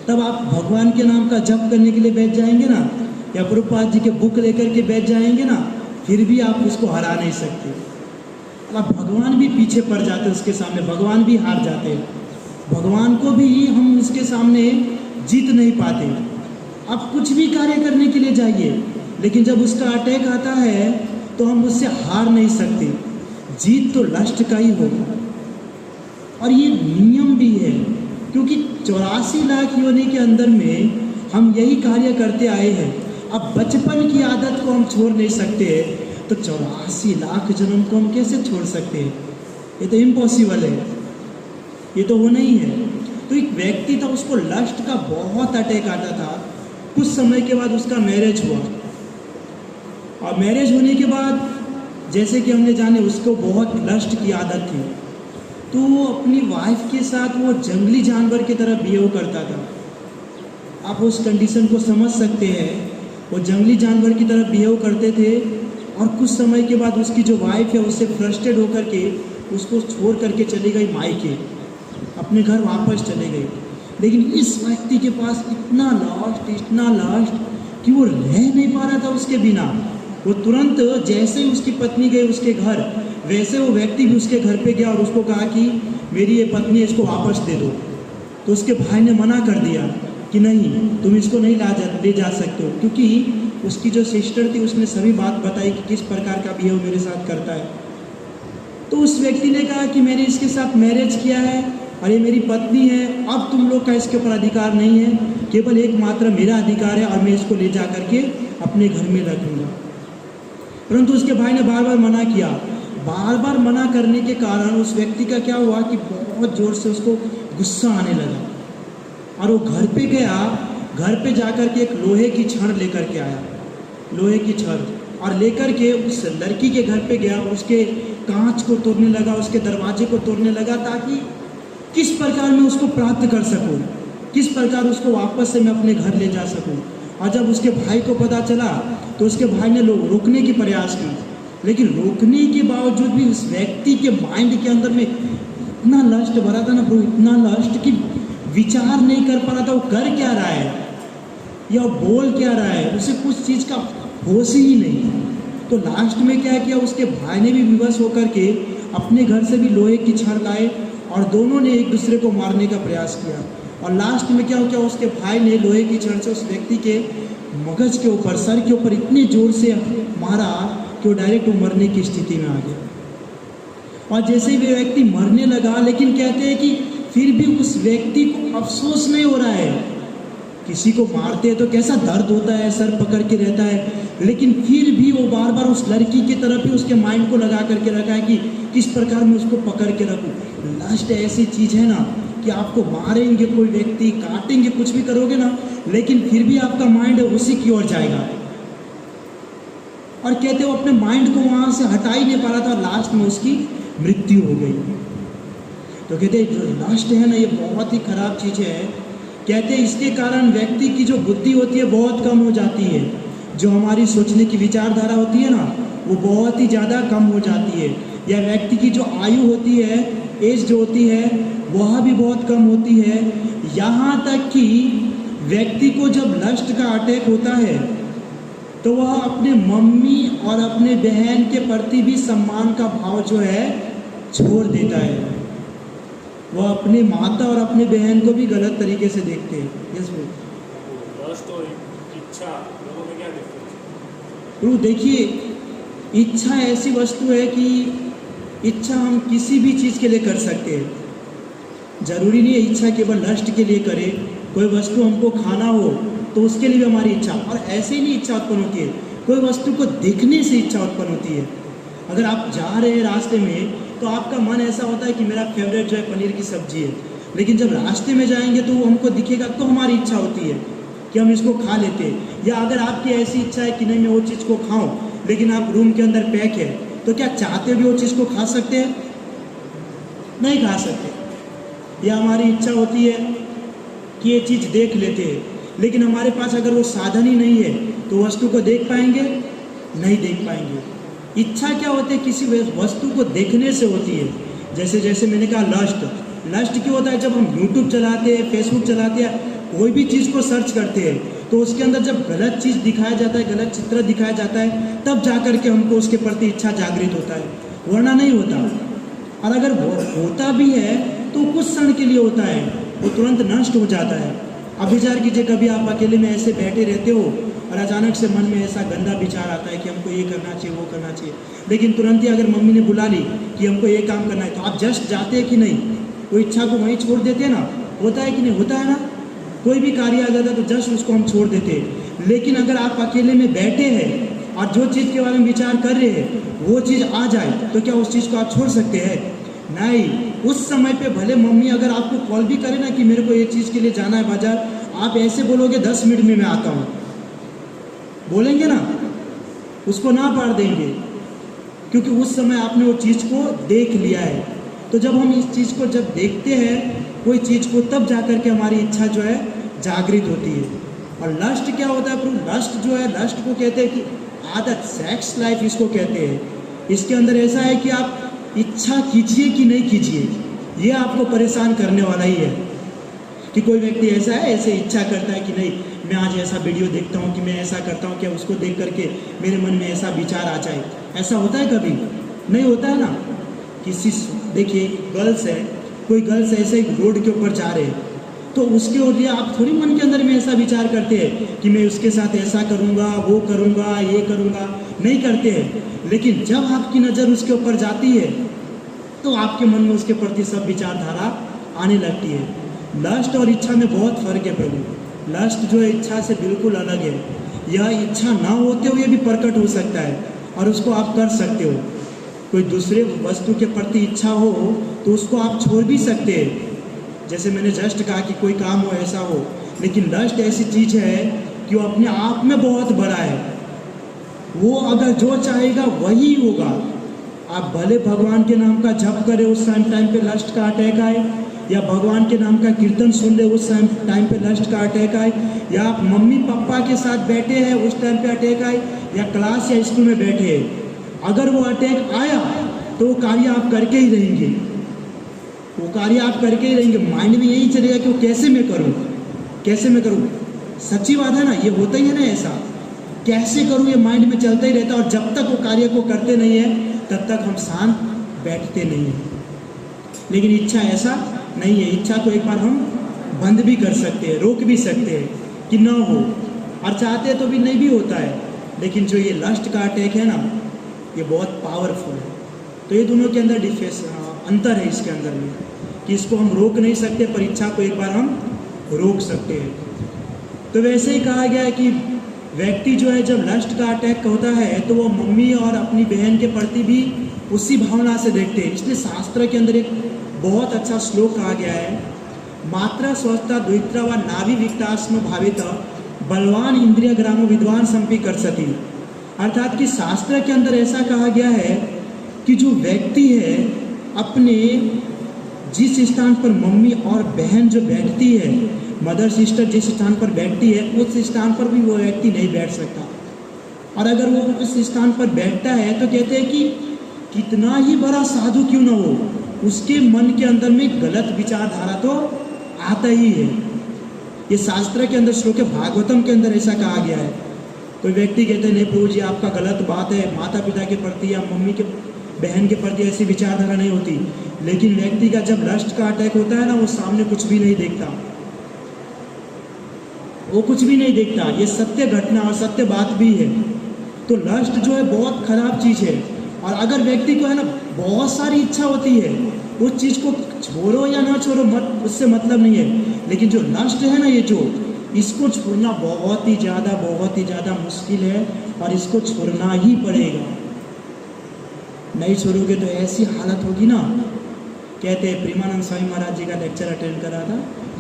तब आप भगवान के नाम का जप करने के लिए बैठ जाएंगे ना, या प्रभुपाद जी के बुक लेकर के बैठ जाएंगे ना, फिर भी आप उसको हरा नहीं सकते। अब भगवान भी पीछे पड़ जाते हैं उसके सामने, भगवान भी हार जाते हैं, भगवान को भी हम उसके सामने जीत नहीं पाते। आप कुछ भी कार्य करने के लिए जाइए, लेकिन जब उसका अटैक आता है तो हम उससे हार नहीं सकते। जीत तो लस्ट का ही होगा। और ये नियम भी है, क्योंकि 84 लाख योनि के अंदर में हम यही कार्य करते आए हैं। अब बचपन की आदत को हम छोड़ नहीं सकते, तो 84 लाख जन्म को हम कैसे छोड़ सकते हैं? ये तो इम्पॉसिबल है, ये तो वो नहीं है। तो एक व्यक्ति था, उसको लस्ट का बहुत अटैक आता था। कुछ समय के बाद उसका मैरिज हुआ, और मैरिज होने के बाद जैसे कि हमने जाने उसको बहुत लस्ट की आदत थी, तो वो अपनी वाइफ के साथ वो जंगली जानवर की तरह बिहेव करता था। आप उस कंडीशन को समझ सकते हैं, वो जंगली जानवर की तरह बिहेव करते थे। और कुछ समय के बाद उसकी जो वाइफ है उससे फ्रस्ट्रेट होकर के उसको छोड़ करके चली गई मायके, अपने घर वापस चले गई। लेकिन इस व्यक्ति के पास इतना लास्ट कि वो रह नहीं पा रहा था उसके बिना। वो तुरंत जैसे ही उसकी पत्नी गई उसके घर, वैसे वो व्यक्ति भी उसके घर पे गया और उसको कहा कि मेरी ये पत्नी है, इसको वापस दे दो। तो उसके भाई ने मना कर दिया कि नहीं, तुम इसको नहीं ले जा सकते हो, क्योंकि उसकी जो सिस्टर थी उसने सभी बात बताई कि किस प्रकार का बिहेव मेरे साथ करता है। तो उस व्यक्ति ने कहा कि मैंने इसके साथ मैरिज किया है और ये मेरी पत्नी है, अब तुम लोग का इसके ऊपर अधिकार नहीं है, केवल एकमात्र मेरा अधिकार है और मैं इसको ले जा करके अपने घर में रखूँगा। परंतु उसके भाई ने बार बार मना किया। बार बार मना करने के कारण उस व्यक्ति का क्या हुआ कि बहुत ज़ोर से उसको गुस्सा आने लगा, और वो घर पे गया। घर पे जाकर के एक लोहे की छड़ लेकर के आया, लोहे की छड़, और लेकर के उस लड़की के घर पे गया, उसके कांच को तोड़ने लगा, उसके दरवाजे को तोड़ने लगा, ताकि किस प्रकार मैं उसको प्राप्त कर सकूं, किस प्रकार उसको वापस से मैं अपने घर ले जा सकूं। और जब उसके भाई को पता चला तो उसके भाई ने रोकने की प्रयास की, लेकिन रोकने के बावजूद भी उस व्यक्ति के माइंड के अंदर में इतना लस्ट भरा था ना प्रभु, इतना लस्ट कि विचार नहीं कर पा रहा था वो कर क्या रहा है या बोल क्या रहा है, उसे कुछ चीज़ का होश ही नहीं। तो लास्ट में क्या किया, उसके भाई ने भी विवश होकर के अपने घर से भी लोहे की छड़ लाए और दोनों ने एक दूसरे को मारने का प्रयास किया। और लास्ट में क्या हो गया, उसके भाई ने लोहे की छड़ से उस व्यक्ति के मगज के ऊपर, सर के ऊपर इतनी जोर से मारा कि वो डायरेक्ट मरने की स्थिति में आ गया। और जैसे ही वे व्यक्ति मरने लगा, लेकिन कहते हैं कि फिर भी उस व्यक्ति को अफसोस नहीं हो रहा है। किसी को मारते हैं तो कैसा दर्द होता है, सर पकड़ के रहता है, लेकिन फिर भी वो बार बार उस लड़की की तरफ ही उसके माइंड को लगा करके रखा है कि किस प्रकार मैं उसको पकड़ के रखूं। लास्ट ऐसी चीज़ है ना कि आपको मारेंगे कोई व्यक्ति, काटेंगे, कुछ भी करोगे ना, लेकिन फिर भी आपका माइंड उसी की ओर जाएगा। और कहते हो अपने माइंड को वहाँ से हटा ही नहीं पा रहा था, लास्ट में उसकी मृत्यु हो गई। तो कहते जो लास्ट है ना, ये बहुत ही खराब चीज़ है। कहते हैं इसके कारण व्यक्ति की जो बुद्धि होती है बहुत कम हो जाती है, जो हमारी सोचने की विचारधारा होती है ना वो बहुत ही ज़्यादा कम हो जाती है, या व्यक्ति की जो आयु होती है, एज जो होती है वह भी बहुत कम होती है। यहाँ तक कि व्यक्ति को जब लस्ट का अटैक होता है तो वह अपने मम्मी और अपने बहन के प्रति भी सम्मान का भाव जो है छोड़ देता है। वह अपने माता और अपने बहन को भी गलत तरीके से देखते हैं। यस तो इच्छा लोगों में क्या डिफरेंस? प्रभु देखिए, इच्छा ऐसी वस्तु है कि इच्छा हम किसी भी चीज़ के लिए कर सकते हैं। जरूरी नहीं है इच्छा केवल लस्ट के लिए करें। कोई वस्तु हमको खाना हो तो उसके लिए भी हमारी इच्छा, और ऐसे ही नहीं इच्छा उत्पन्न होती है, कोई वस्तु को देखने से इच्छा उत्पन्न होती है। अगर आप जा रहे हैं रास्ते में तो आपका मन ऐसा होता है कि मेरा फेवरेट जो है पनीर की सब्जी है, लेकिन जब रास्ते में जाएंगे तो वो हमको दिखेगा तो हमारी इच्छा होती है कि हम इसको खा लेते हैं। या अगर आपकी ऐसी इच्छा है कि नहीं मैं वो चीज़ को खाऊं, लेकिन आप रूम के अंदर पैक है, तो क्या चाहते भी वो चीज़ को खा सकते हैं? नहीं खा सकते। या हमारी इच्छा होती है कि ये चीज़ देख लेते हैं, लेकिन हमारे पास अगर वो साधन ही नहीं है तो वस्तु को देख पाएंगे? नहीं देख पाएंगे। इच्छा क्या होती है? किसी वस्तु को देखने से होती है। जैसे जैसे मैंने कहा लस्ट क्यों होता है? जब हम यूट्यूब चलाते हैं, फेसबुक चलाते हैं, कोई भी चीज़ को सर्च करते हैं तो उसके अंदर जब गलत चीज़ दिखाया जाता है, गलत चित्र दिखाया जाता है, तब जा कर के हमको उसके प्रति इच्छा जागृत होता है, वरना नहीं होता। और अगर वो होता भी है तो कुछ क्षण के लिए होता है, वो तुरंत नष्ट हो जाता है। अब विचार कीजिए, कभी आप अकेले में ऐसे बैठे रहते हो और अचानक से मन में ऐसा गंदा विचार आता है कि हमको ये करना चाहिए, वो करना चाहिए, लेकिन तुरंत ही अगर मम्मी ने बुला ली कि हमको ये काम करना है तो आप जस्ट जाते हैं कि नहीं? वो इच्छा को वहीं छोड़ देते हैं ना? होता है कि नहीं? होता है ना? कोई भी कार्य आ जाता है तो जस्ट उसको हम छोड़ देते हैं। लेकिन अगर आप अकेले में बैठे हैं और जो चीज़ के बारे में विचार कर रहे हैं वो चीज़ आ जाए तो क्या उस चीज़ को आप छोड़ सकते हैं? नहीं। उस समय पे भले मम्मी अगर आपको कॉल भी करे ना कि मेरे को ये चीज़ के लिए जाना है बाजार, आप ऐसे बोलोगे 10 मिनट में मैं आता हूँ, बोलेंगे ना? उसको ना पार देंगे, क्योंकि उस समय आपने वो चीज़ को देख लिया है। तो जब हम इस चीज़ को जब देखते हैं कोई चीज़ को, तब जा कर के हमारी इच्छा जो है जागृत होती है। और लस्ट क्या होता है प्रभु? लस्ट जो है, लस्ट को कहते हैं कि आदत, सेक्स लाइफ इसको कहते हैं। इसके अंदर ऐसा है कि आप इच्छा कीजिए कि नहीं कीजिए, ये आपको परेशान करने वाला ही है। कि कोई व्यक्ति ऐसा है, ऐसे इच्छा करता है कि नहीं मैं आज ऐसा वीडियो देखता हूँ, कि मैं ऐसा करता हूँ, क्या उसको देख करके मेरे मन में ऐसा विचार आ जाए। ऐसा होता है कभी? नहीं होता है ना। किसी, देखिए गर्ल्स है, कोई गर्ल्स ऐसे ही रोड के ऊपर जा रहे हैं तो उसके लिए आप थोड़ी मन के अंदर में ऐसा विचार करते हैं कि मैं उसके साथ ऐसा करूँगा, वो करूँगा, ये करूँगा, नहीं करते हैं। लेकिन जब आपकी नज़र उसके ऊपर जाती है तो आपके मन में उसके प्रति सब विचारधारा आने लगती है। लस्ट और इच्छा में बहुत फर्क है प्रभु। लस्ट जो है इच्छा से बिल्कुल अलग है। यह इच्छा ना होते हुए भी प्रकट हो सकता है और उसको आप कर सकते हो। कोई दूसरे वस्तु के प्रति इच्छा हो तो उसको आप छोड़ भी सकते हैं। जैसे मैंने जस्ट कहा कि कोई काम हो, ऐसा हो, लेकिन लस्ट ऐसी चीज़ है कि वो अपने आप में बहुत बड़ा है। वो अगर जो चाहेगा वही होगा। आप भले भगवान के नाम का जप करें, उस टाइम पे लस्ट का अटैक आए, या भगवान के नाम का कीर्तन सुन ले, उस टाइम पे लस्ट का अटैक आए, या आप मम्मी पापा के साथ बैठे हैं उस टाइम पे अटैक आए, या क्लास या स्कूल में बैठे हैं, अगर वो अटैक आया तो वो कार्य आप करके ही रहेंगे। वो कार्य आप करके ही रहेंगे। माइंड में यही चलेगा कि वो कैसे मैं करूँ, कैसे मैं करूँ। सच्ची बात है ना, ये होता ही है ना ऐसा, कैसे करूँ, ये माइंड में चलता ही रहता है। और जब तक वो कार्य को करते नहीं है तब तक हम शांत बैठते नहीं हैं। लेकिन इच्छा ऐसा नहीं है। इच्छा को एक बार हम बंद भी कर सकते हैं, रोक भी सकते हैं कि ना हो, और चाहते तो भी नहीं भी होता है। लेकिन जो ये लस्ट का अटैक है ना, ये बहुत पावरफुल है। तो ये दोनों के अंदर अंतर है इसके अंदर में, कि इसको हम रोक नहीं सकते पर इच्छा को एक बार हम रोक सकते हैं। तो वैसे ही कहा गया है कि व्यक्ति जो है जब लस्ट का अटैक होता है तो वो मम्मी और अपनी बहन के प्रति भी उसी भावना से देखते हैं। इसलिए शास्त्र के अंदर एक बहुत अच्छा श्लोक कहा गया है, मात्रा स्वस्थता द्वित्रा व नाभि विक्तास्म भावित बलवान इंद्रिय ग्रामो विद्वान संपी कर सती। अर्थात कि शास्त्र के अंदर ऐसा कहा गया है कि जो व्यक्ति है अपने जिस स्थान पर मम्मी और बहन जो बैठती है, मदर सिस्टर जिस स्थान पर बैठती है, उस स्थान पर भी वो व्यक्ति नहीं बैठ सकता। और अगर वो उस स्थान पर बैठता है तो कहते हैं कि कितना ही बड़ा साधु क्यों ना हो, उसके मन के अंदर में गलत विचारधारा तो आता ही है। ये शास्त्र के अंदर श्लोक है, भागवतम के अंदर ऐसा कहा गया है। कोई व्यक्ति कहते हैं नहीं प्रभु जी आपका गलत बात है, माता पिता के प्रति या मम्मी के बहन के प्रति ऐसी विचारधारा नहीं होती। लेकिन व्यक्ति का जब लस्ट का अटैक होता है ना, वो सामने कुछ भी नहीं देखता, वो कुछ भी नहीं देखता। ये सत्य घटना और सत्य बात भी है। तो लस्ट जो है बहुत खराब चीज़ है। और अगर व्यक्ति को है ना बहुत सारी इच्छा होती है, उस चीज़ को छोड़ो या ना छोड़ो उससे मतलब नहीं है। लेकिन जो लस्ट है ना, ये जो इसको छोड़ना बहुत ही ज़्यादा मुश्किल है और इसको छोड़ना ही पड़ेगा। नहीं छोड़ोगे तो ऐसी हालत होगी ना। कहते हैं प्रेमानंद स्वामी महाराज जी का लेक्चर अटेंड करा था,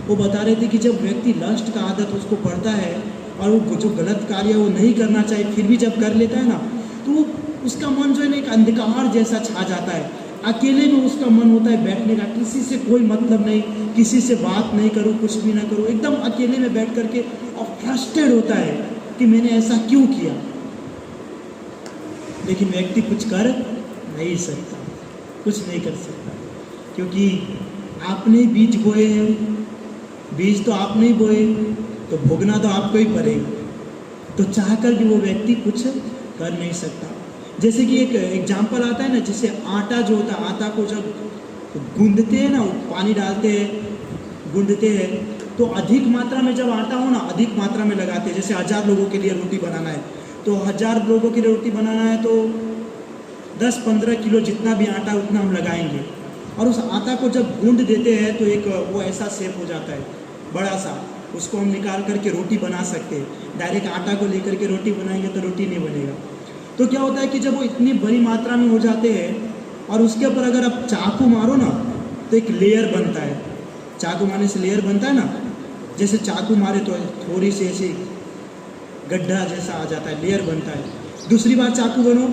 वो बता रहे थे कि जब व्यक्ति लस्ट का आदत उसको पड़ता है और वो जो गलत कार्य वो नहीं करना चाहिए फिर भी जब कर लेता है ना, तो उसका मन जो है ना एक अंधकार जैसा छा जाता है। अकेले में उसका मन होता है बैठने का, किसी से कोई मतलब नहीं, किसी से बात नहीं करूँ, कुछ भी ना करूँ, एकदम अकेले में बैठ करके और फ्रस्ट्रेट होता है कि मैंने ऐसा क्यों किया। लेकिन व्यक्ति कुछ कर नहीं सकता, कुछ नहीं कर सकता, क्योंकि आपने ही बीज बोए हैं, बीज तो आपने ही बोए, तो भोगना तो आपको ही पड़ेगा। तो चाहकर भी वो व्यक्ति कुछ कर नहीं सकता। जैसे कि एक एग्जाम्पल आता है ना, जैसे आटा जो होता है, आटा को जब गूंदते हैं ना, पानी डालते हैं, गूंदते हैं, तो अधिक मात्रा में जब आटा हो ना, अधिक मात्रा में लगाते हैं। जैसे 1000 लोगों के लिए रोटी बनाना है, तो 1000 लोगों के लिए रोटी बनाना है तो 10-15 किलो जितना भी आटा उतना हम लगाएंगे। और उस आटा को जब गूंद देते हैं तो एक वो ऐसा शेप हो जाता है बड़ा सा, उसको हम निकाल करके रोटी बना सकते हैं। डायरेक्ट आटा को लेकर के रोटी बनाएंगे तो रोटी नहीं बनेगा। तो क्या होता है कि जब वो इतनी बड़ी मात्रा में हो जाते हैं और उसके ऊपर अगर आप चाकू मारो ना तो एक लेयर बनता है। चाकू मारने से लेयर बनता है ना, जैसे चाकू मारे तो थोड़ी सी ऐसी गड्ढा जैसा आ जाता है, लेयर बनता है। दूसरी बार चाकू बनो,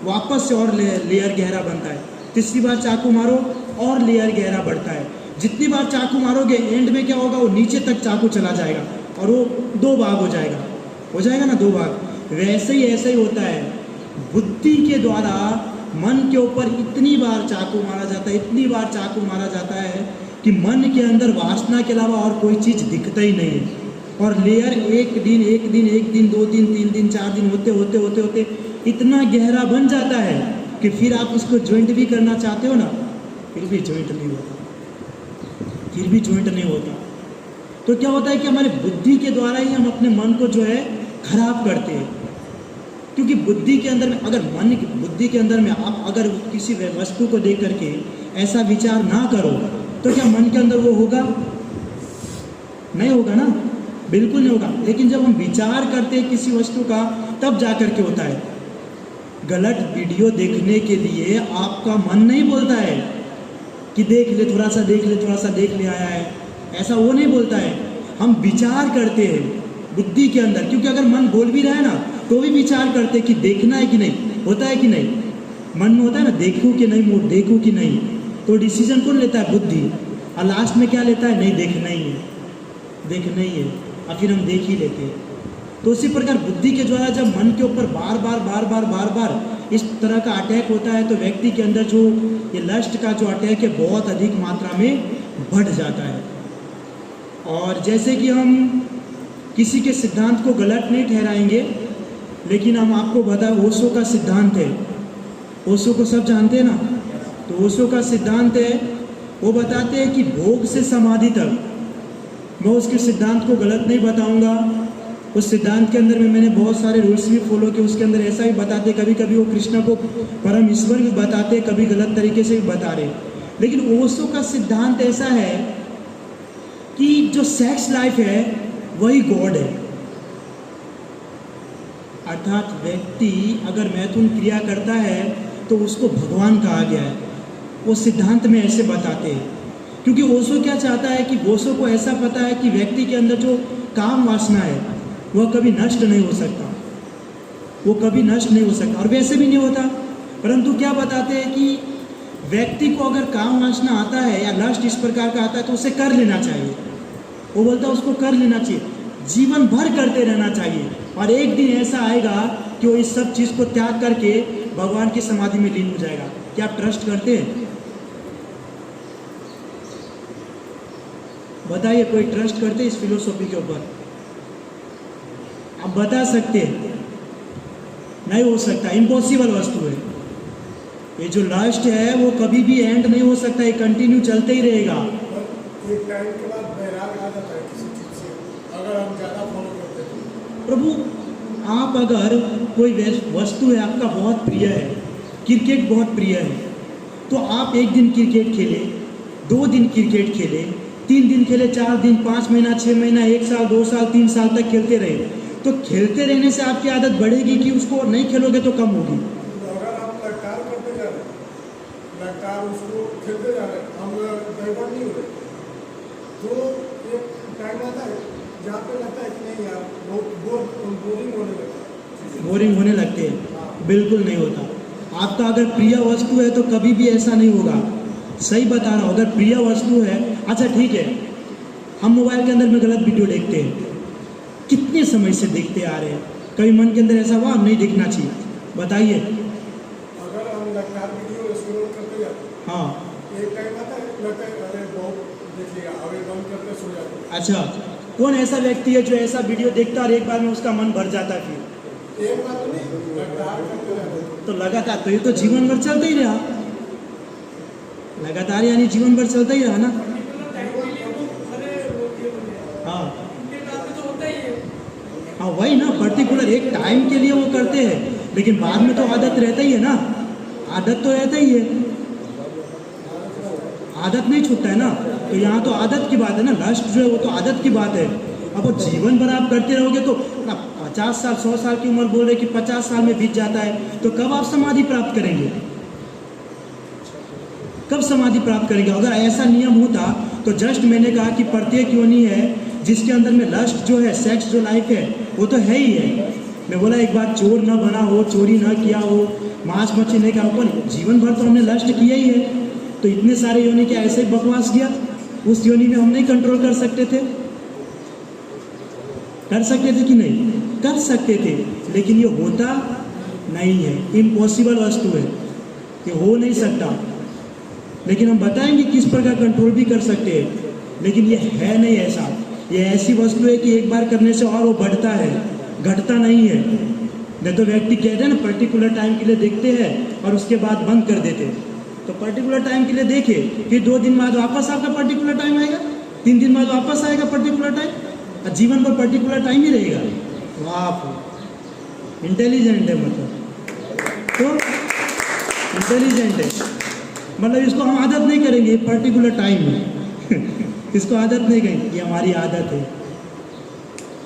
वापस से और लेयर गहरा बनता है। तीसरी बार चाकू मारो और लेयर गहरा बढ़ता है। जितनी बार चाकू मारोगे एंड में क्या होगा, वो नीचे तक चाकू चला जाएगा और वो 2 भाग हो जाएगा ना, 2 भाग। वैसे ही ऐसा ही होता है, बुद्धि के द्वारा मन के ऊपर इतनी बार चाकू मारा जाता है, इतनी बार चाकू मारा जाता है कि मन के अंदर वासना के अलावा और कोई चीज़ दिखता ही नहीं है। और लेयर एक दिन 2 दिन 3 दिन 4 दिन होते इतना गहरा बन जाता है कि फिर आप उसको ज्वाइंट भी करना चाहते हो ना, फिर भी ज्वाइंट नहीं होता। तो क्या होता है कि हमारे बुद्धि के द्वारा ही हम अपने मन को जो है खराब करते हैं। क्योंकि बुद्धि के अंदर में बुद्धि के अंदर में आप अगर किसी वस्तु को देख करके ऐसा विचार ना करो तो क्या मन के अंदर वो होगा? नहीं होगा ना, बिल्कुल नहीं होगा। लेकिन जब हम विचार करते हैं किसी वस्तु का, तब जा करके होता है। गलत वीडियो देखने के लिए आपका मन नहीं बोलता है कि देख ले, थोड़ा सा देख ले आया है, ऐसा वो नहीं बोलता है। हम विचार करते हैं बुद्धि के अंदर, क्योंकि अगर मन बोल भी रहा है ना तो भी विचार करते हैं कि देखना है कि नहीं, होता है कि नहीं, मन में होता है ना, देखूं कि नहीं, तो डिसीजन कौन लेता है? बुद्धि। और लास्ट में क्या लेता है? नहीं, देखना ही है, और फिर हम देख ही लेते हैं। तो उसी प्रकार बुद्धि के द्वारा जब मन के ऊपर बार बार इस तरह का अटैक होता है, तो व्यक्ति के अंदर जो ये लस्ट का जो अटैक है बहुत अधिक मात्रा में बढ़ जाता है। और जैसे कि हम किसी के सिद्धांत को गलत नहीं ठहराएंगे, लेकिन हम आपको बता, ओशो का सिद्धांत है, ओशो को सब जानते हैं ना, तो ओशो का सिद्धांत है, वो बताते हैं कि भोग से समाधि तक, मैं उसके सिद्धांत को गलत नहीं बताऊंगा। उस सिद्धांत के अंदर में मैंने बहुत सारे रूल्स भी फॉलो किए। उसके अंदर ऐसा भी बताते, कभी कभी वो कृष्ण को परम ईश्वर भी बताते, कभी गलत तरीके से भी बता रहे। लेकिन ओशो का सिद्धांत ऐसा है कि जो सेक्स लाइफ है वही गॉड है। अर्थात व्यक्ति अगर मैथुन क्रिया करता है तो उसको भगवान कहा गया है। वो सिद्धांत में ऐसे बताते हैं, क्योंकि ओशो क्या चाहता है कि ओशो को ऐसा पता है कि व्यक्ति के अंदर जो काम वासना है वह कभी नष्ट नहीं हो सकता, वो कभी नष्ट नहीं हो सकता, और वैसे भी नहीं होता। परंतु क्या बताते हैं कि व्यक्ति को अगर काम वासना आता है या लस्ट इस प्रकार का आता है तो उसे कर लेना चाहिए। वो बोलता है उसको कर लेना चाहिए, जीवन भर करते रहना चाहिए, और एक दिन ऐसा आएगा कि वो इस सब चीज़ को त्याग करके भगवान की समाधि में लीन हो जाएगा। क्या आप ट्रस्ट करते हैं? बताइए, कोई ट्रस्ट करते इस फिलोसॉफी के ऊपर? आप बता सकते हैं? नहीं हो सकता, इम्पॉसिबल वस्तु है। ये जो लास्ट है वो कभी भी एंड नहीं हो सकता, ये कंटिन्यू चलते ही रहेगा। एक टाइम के बाद बैराग आ जाता है किसी चीज़ से, अगर हम ज़्यादा फॉलो करते हैं। प्रभु, आप अगर कोई वस्तु है आपका बहुत प्रिय है, क्रिकेट बहुत प्रिय है, तो आप 1 दिन क्रिकेट खेले, 2 दिन क्रिकेट खेले, 3 दिन खेले, 4 दिन, 5 महीना, 6 महीना, 1 साल, 2 साल, 3 साल तक खेलते रहे, तो खेलते रहने से आपकी आदत बढ़ेगी कि उसको नहीं खेलोगे तो कम होगी? अगर आप लगातार करते जा रहे, लगातार उसको खेलते जा रहे, हम डाइवर्ट नहीं हो रहे, तो एक टाइम आता है जहाँ पे लगता है कि नहीं यार, बहुत बोरिंग होने लगते हैं। बिल्कुल नहीं होता। आपका अगर प्रिय वस्तु है तो कभी भी ऐसा नहीं होगा। सही बता रहा हूँ, अगर प्रिय वस्तु है, अच्छा ठीक है, हम मोबाइल के अंदर में गलत वीडियो देखते हैं, कितने समय से देखते आ रहे हैं। कभी मन के अंदर ऐसा हुआ नहीं देखना चाहिए? बताइए। अगर हम लगातार वीडियो स्क्रॉल करते जाते हाँ एक टाइम आता है लगता है अरे बहुत देख लिया, अभी बंद करके सो जाते हैं। अच्छा, कौन ऐसा व्यक्ति है जो ऐसा वीडियो देखता है और एक बार में उसका मन भर जाता है? फिर एक बार नहीं, लगातार करते जाते हैं। तो लगातार, तो ये तो जीवन भर चलता ही रहा। लगातार यानी जीवन भर चलता ही रहा ना। हाँ हाँ वही ना, पर्टिकुलर एक टाइम के लिए वो करते हैं, लेकिन बाद में तो आदत रहता ही है ना। आदत तो रहता ही है, आदत नहीं छूटता है ना। तो यहाँ तो आदत की बात है ना, लस्ट जो है वो तो आदत की बात है। अब वो जीवन भर आप करते रहोगे तो 50 साल 100 साल की उम्र बोल रहे कि 50 साल में बीत जाता है, तो कब आप समाधि प्राप्त करेंगे? कब समाधि प्राप्त करेंगे? अगर ऐसा नियम होता तो जस्ट मैंने कहा कि प्रत्येक योनि है जिसके अंदर में लस्ट जो है, सेक्स जो लाइफ है वो तो है ही है। मैं बोला एक बार चोर न बना हो, चोरी न किया हो, मांस मच्छी नहीं खाओ, पर जीवन भर तो हमने लस्ट किया ही है। तो इतने सारे योनि क्या ऐसे ही बकवास किया? उस योनि में हम नहीं कंट्रोल कर सकते थे? कर सकते थे कि नहीं? कर सकते थे, लेकिन ये होता नहीं है, इम्पॉसिबल वस्तु है, ये हो नहीं सकता। लेकिन हम बताएंगे किस प्रकार कंट्रोल भी कर सकते हैं, लेकिन ये है नहीं ऐसा। ये ऐसी वस्तु है कि एक बार करने से और वो बढ़ता है, घटता नहीं है। नहीं तो व्यक्ति कहते हैं ना पर्टिकुलर टाइम के लिए देखते हैं और उसके बाद बंद कर देते हैं। तो पर्टिकुलर टाइम के लिए देखे, फिर 2 दिन बाद वापस आपका पर्टिकुलर टाइम आएगा, 3 दिन बाद वापस आएगा पर्टिकुलर टाइम, और जीवन भर पर्टिकुलर टाइम ही रहेगा। वाह, इंटेलिजेंट है, मतलब तो इंटेलिजेंट है। मतलब इसको हम आदत नहीं करेंगे पर्टिकुलर टाइम में इसको आदत नहीं करेंगे, ये हमारी आदत है।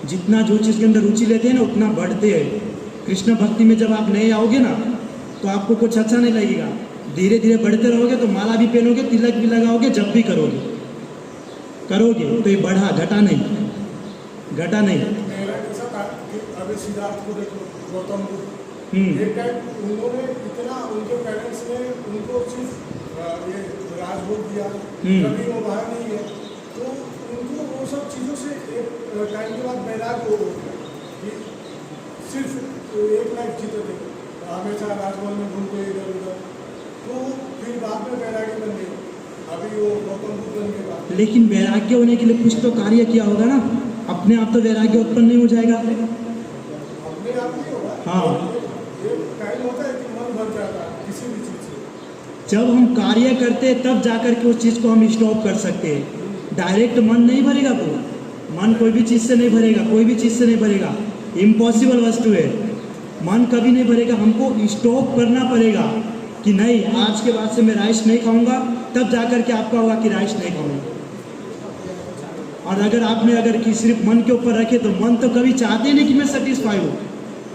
जितना जो चीज़ के अंदर रुचि लेते हैं ना उतना बढ़ते हैं। कृष्ण भक्ति में जब आप नए आओगे ना तो आपको कुछ अच्छा नहीं लगेगा, धीरे धीरे बढ़ते रहोगे तो माला भी पहनोगे, तिलक भी लगाओगे, जब भी करोगे तो ये बढ़ा, घटा नहीं, घटा नहीं। मेरा कैसा था कि अभी सिद्धार्थ को देखो, गौतम बुद्ध, एक टाइम उन्होंने इतना, उनके पेरेंट्स ने उनको सिर्फ ये राजभोग दिया, कभी वो बाहर नहीं है, तो उनको वो सब चीज़ों से एक टाइम के बाद वैराग्य हो गया कि सिर्फ एक लाइफ जीते थे, हमेशा राजभवन में घूमते इधर उधर, तो फिर बाद में वैराग्य बन गए। अभी वो गौतम बुद्ध बनने के बाद, लेकिन वैराग्य होने के लिए कुछ तो कार्य किया होगा ना। अपने आप तो वैराग्य उत्पन्न नहीं हो जाएगा, अपने आप नहीं होगा। हाँ, एक टाइम होता है कि मन भर जाता है किसी भी चीज़ से। जब हम कार्य करते हैं तब जाकर के उस चीज़ को हम स्टॉप कर सकते हैं। डायरेक्ट मन नहीं भरेगा, वो मन कोई भी चीज़ से नहीं भरेगा, कोई भी चीज़ से नहीं भरेगा, इम्पॉसिबल वस्तु है। मन कभी नहीं भरेगा, हमको स्टॉप करना पड़ेगा कि नहीं आज के बाद से मैं राइस नहीं खाऊंगा, तब जाकर के आपका होगा कि राइस नहीं खाऊंगा। और अगर आपने कि सिर्फ मन के ऊपर रखे तो मन तो कभी चाहते नहीं कि मैं सेटिस्फाई हूँ।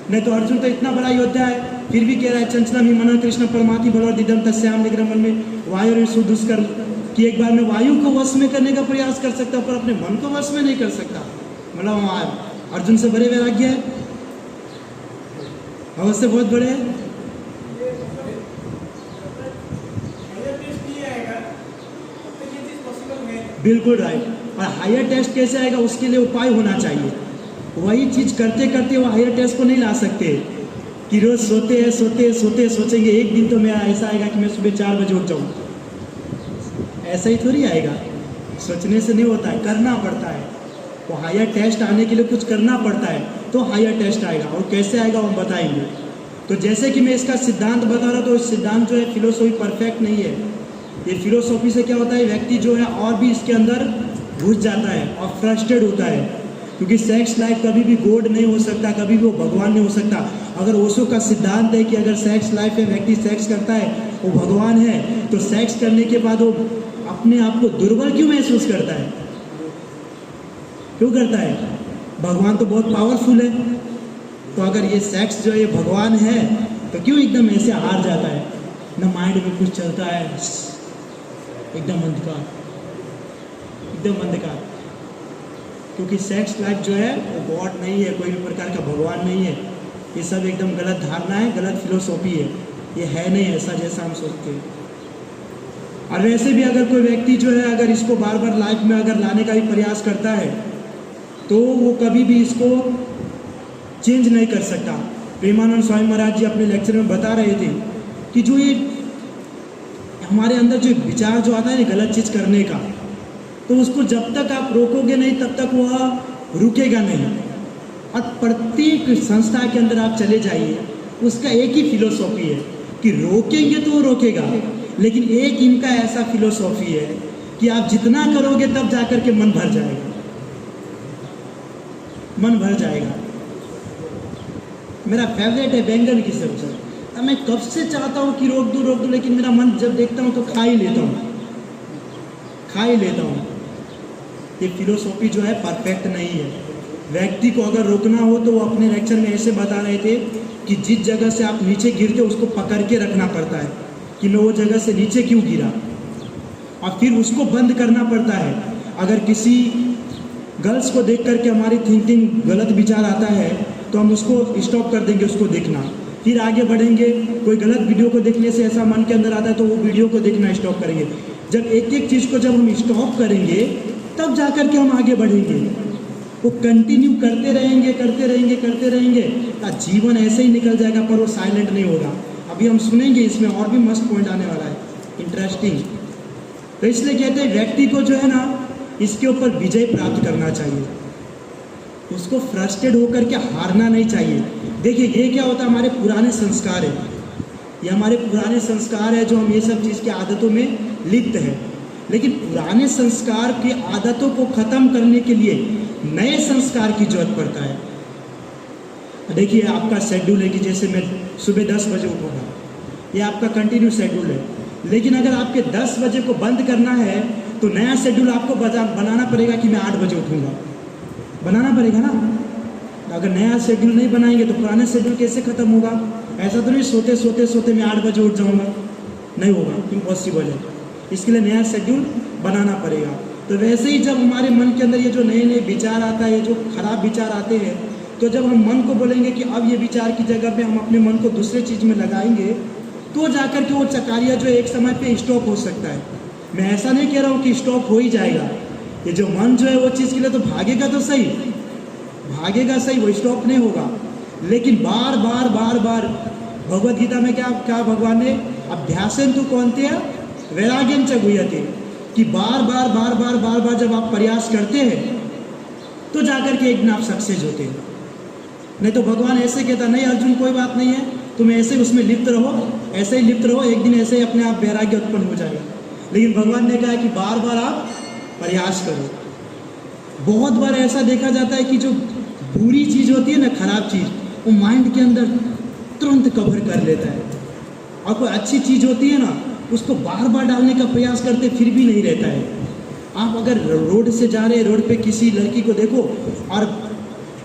नहीं तो अर्जुन तो इतना बड़ा योद्धा है, फिर भी कह रहा है चंचला मी मना कृष्ण परमाति बल और दिदम तस्याम निग्रमन में वायु सुदुष्कर, कि एक बार मैं वायु को वश में करने का प्रयास कर सकता पर अपने मन को वश में नहीं कर सकता। मतलब अर्जुन से बड़े वैराग्य है, अवश्य बहुत बड़े हैं। बिल्कुल राइट। और हायर टेस्ट कैसे आएगा उसके लिए उपाय होना चाहिए। वही चीज़ करते करते वो हायर टेस्ट को नहीं ला सकते कि रोज सोते सोचेंगे एक दिन तो मेरा ऐसा आएगा कि मैं सुबह 4 बजे उठ जाऊँ। ऐसा ही थोड़ी आएगा, सोचने से नहीं होता है, करना पड़ता है। वो हायर टेस्ट आने के लिए कुछ करना पड़ता है तो हायर टेस्ट आएगा। और कैसे आएगा वो बताएंगे। तो जैसे कि मैं इसका सिद्धांत बता रहा, तो सिद्धांत जो है फिलोसॉफी परफेक्ट नहीं है। ये फिलोसॉफी से क्या होता है, व्यक्ति जो है और भी इसके अंदर घुस जाता है और फ्रस्ट्रेट होता है, क्योंकि सेक्स लाइफ कभी भी गॉड नहीं हो सकता, कभी भी वो भगवान नहीं हो सकता। अगर ओशो का सिद्धांत है कि अगर सेक्स लाइफ में व्यक्ति सेक्स करता है वो भगवान है, तो सेक्स करने के बाद वो अपने आप को दुर्बल क्यों महसूस करता है? क्यों करता है? भगवान तो बहुत पावरफुल है। तो अगर ये सेक्स जो ये भगवान है तो क्यों एकदम ऐसे हार जाता है? न माइंड में कुछ चलता है, एकदम अंधकार, एकदम अंधकार। क्योंकि सेक्स लाइफ जो है वो गॉड नहीं है, कोई भी प्रकार का भगवान नहीं है। ये सब एकदम गलत धारणा है, गलत फिलोसॉफी है। ये है नहीं ऐसा जैसा हम सोचते हैं। और वैसे भी अगर कोई व्यक्ति जो है अगर इसको बार बार लाइफ में अगर लाने का भी प्रयास करता है तो वो कभी भी इसको चेंज नहीं कर सकता। प्रेमानंद स्वामी महाराज जी अपने लेक्चर में बता रहे थे कि जो ये हमारे अंदर जो विचार जो आता है ना गलत चीज़ करने का, तो उसको जब तक आप रोकोगे नहीं तब तक वह रुकेगा नहीं। और प्रत्येक संस्था के अंदर आप चले जाइए, उसका एक ही फिलोसॉफी है कि रोकेंगे तो वो रोकेगा, लेकिन एक इनका ऐसा फिलोसॉफी है कि आप जितना करोगे तब जाकर के मन भर जाएगा, मन भर जाएगा। मेरा फेवरेट है बैंगन की सब्जी। अब मैं कब से चाहता हूँ कि रोक दूँ, लेकिन मेरा मन जब देखता हूँ तो खा ही लेता हूँ। ये फिलोसॉफी जो है परफेक्ट नहीं है। व्यक्ति को अगर रोकना हो तो वो अपने लेक्चर में ऐसे बता रहे थे कि जिस जगह से आप नीचे गिरते हो उसको पकड़ के रखना पड़ता है कि मैं वो जगह से नीचे क्यों गिरा, और फिर उसको बंद करना पड़ता है। अगर किसी गर्ल्स को देख करके हमारी थिंकिंग गलत विचार आता है तो हम उसको स्टॉप कर देंगे, उसको देखना, फिर आगे बढ़ेंगे। कोई गलत वीडियो को देखने से ऐसा मन के अंदर आता है तो वो वीडियो को देखना स्टॉप करेंगे। जब एक एक चीज़ को जब हम स्टॉप करेंगे तब जा कर के हम आगे बढ़ेंगे। वो कंटिन्यू करते रहेंगे तो जीवन ऐसे ही निकल जाएगा, पर वो साइलेंट नहीं होगा। अभी हम सुनेंगे, इसमें और भी मस्त पॉइंट आने वाला है, इंटरेस्टिंग। तो इसलिए कहते हैं व्यक्ति को जो है ना इसके ऊपर विजय प्राप्त करना चाहिए, उसको फ्रस्ट्रेट होकर के हारना नहीं चाहिए। देखिए ये क्या होता है, हमारे पुराने संस्कार है, ये हमारे पुराने संस्कार है जो हम ये सब चीज़ की आदतों में लिप्त है। लेकिन पुराने संस्कार की आदतों को ख़त्म करने के लिए नए संस्कार की जरूरत पड़ता है। देखिए आपका शेड्यूल है कि जैसे मैं सुबह 10 बजे उठूँगा, ये आपका कंटिन्यू शेड्यूल है। लेकिन अगर आपके 10 बजे को बंद करना है तो नया शेड्यूल आपको बनाना पड़ेगा कि मैं 8 बजे उठूँगा, बनाना पड़ेगा ना। अगर नया शेड्यूल नहीं बनाएंगे तो पुराना शेड्यूल कैसे ख़त्म होगा? ऐसा तो नहीं सोते मैं 8 बजे उठ जाऊँगा, नहीं होगा, इम्पॉसिबल है। इसके लिए नया शेड्यूल बनाना पड़ेगा। तो वैसे ही जब हमारे मन के अंदर ये जो नए नए विचार आता है, ये जो खराब विचार आते हैं, तो जब हम मन को बोलेंगे कि अब ये विचार की जगह पे हम अपने मन को दूसरे चीज़ में लगाएंगे तो जाकर के वो चकारिया जो एक समय पे स्टॉप हो सकता है। मैं ऐसा नहीं कह रहा हूँ कि स्टॉप हो ही जाएगा, ये जो मन जो है वो चीज़ के लिए तो भागेगा तो सही, वो स्टॉप नहीं होगा। लेकिन बार बार भगवद गीता में क्या भगवान ने अभ्यासेन तु कौन्तेय वैराग्यं च गुह्यते, कि बार बार जब आप प्रयास करते हैं तो जाकर के एक दिन आप सक्सेस होते हैं। नहीं तो भगवान ऐसे कहता नहीं अर्जुन कोई बात नहीं है, तुम ऐसे उसमें लिप्त रहो, ऐसे ही लिप्त रहो, एक दिन ऐसे ही अपने आप वैराग्य उत्पन्न हो जाएगा। लेकिन भगवान ने कहा कि बार बार आप प्रयास करो। बहुत बार ऐसा देखा जाता है कि जो बुरी चीज़ होती है ना, खराब चीज़, वो माइंड के अंदर तुरंत कवर कर लेता है, और कोई अच्छी चीज़ होती है ना उसको बार बार डालने का प्रयास करते फिर भी नहीं रहता है। आप अगर रोड से जा रहे हैं, रोड पे किसी लड़की को देखो और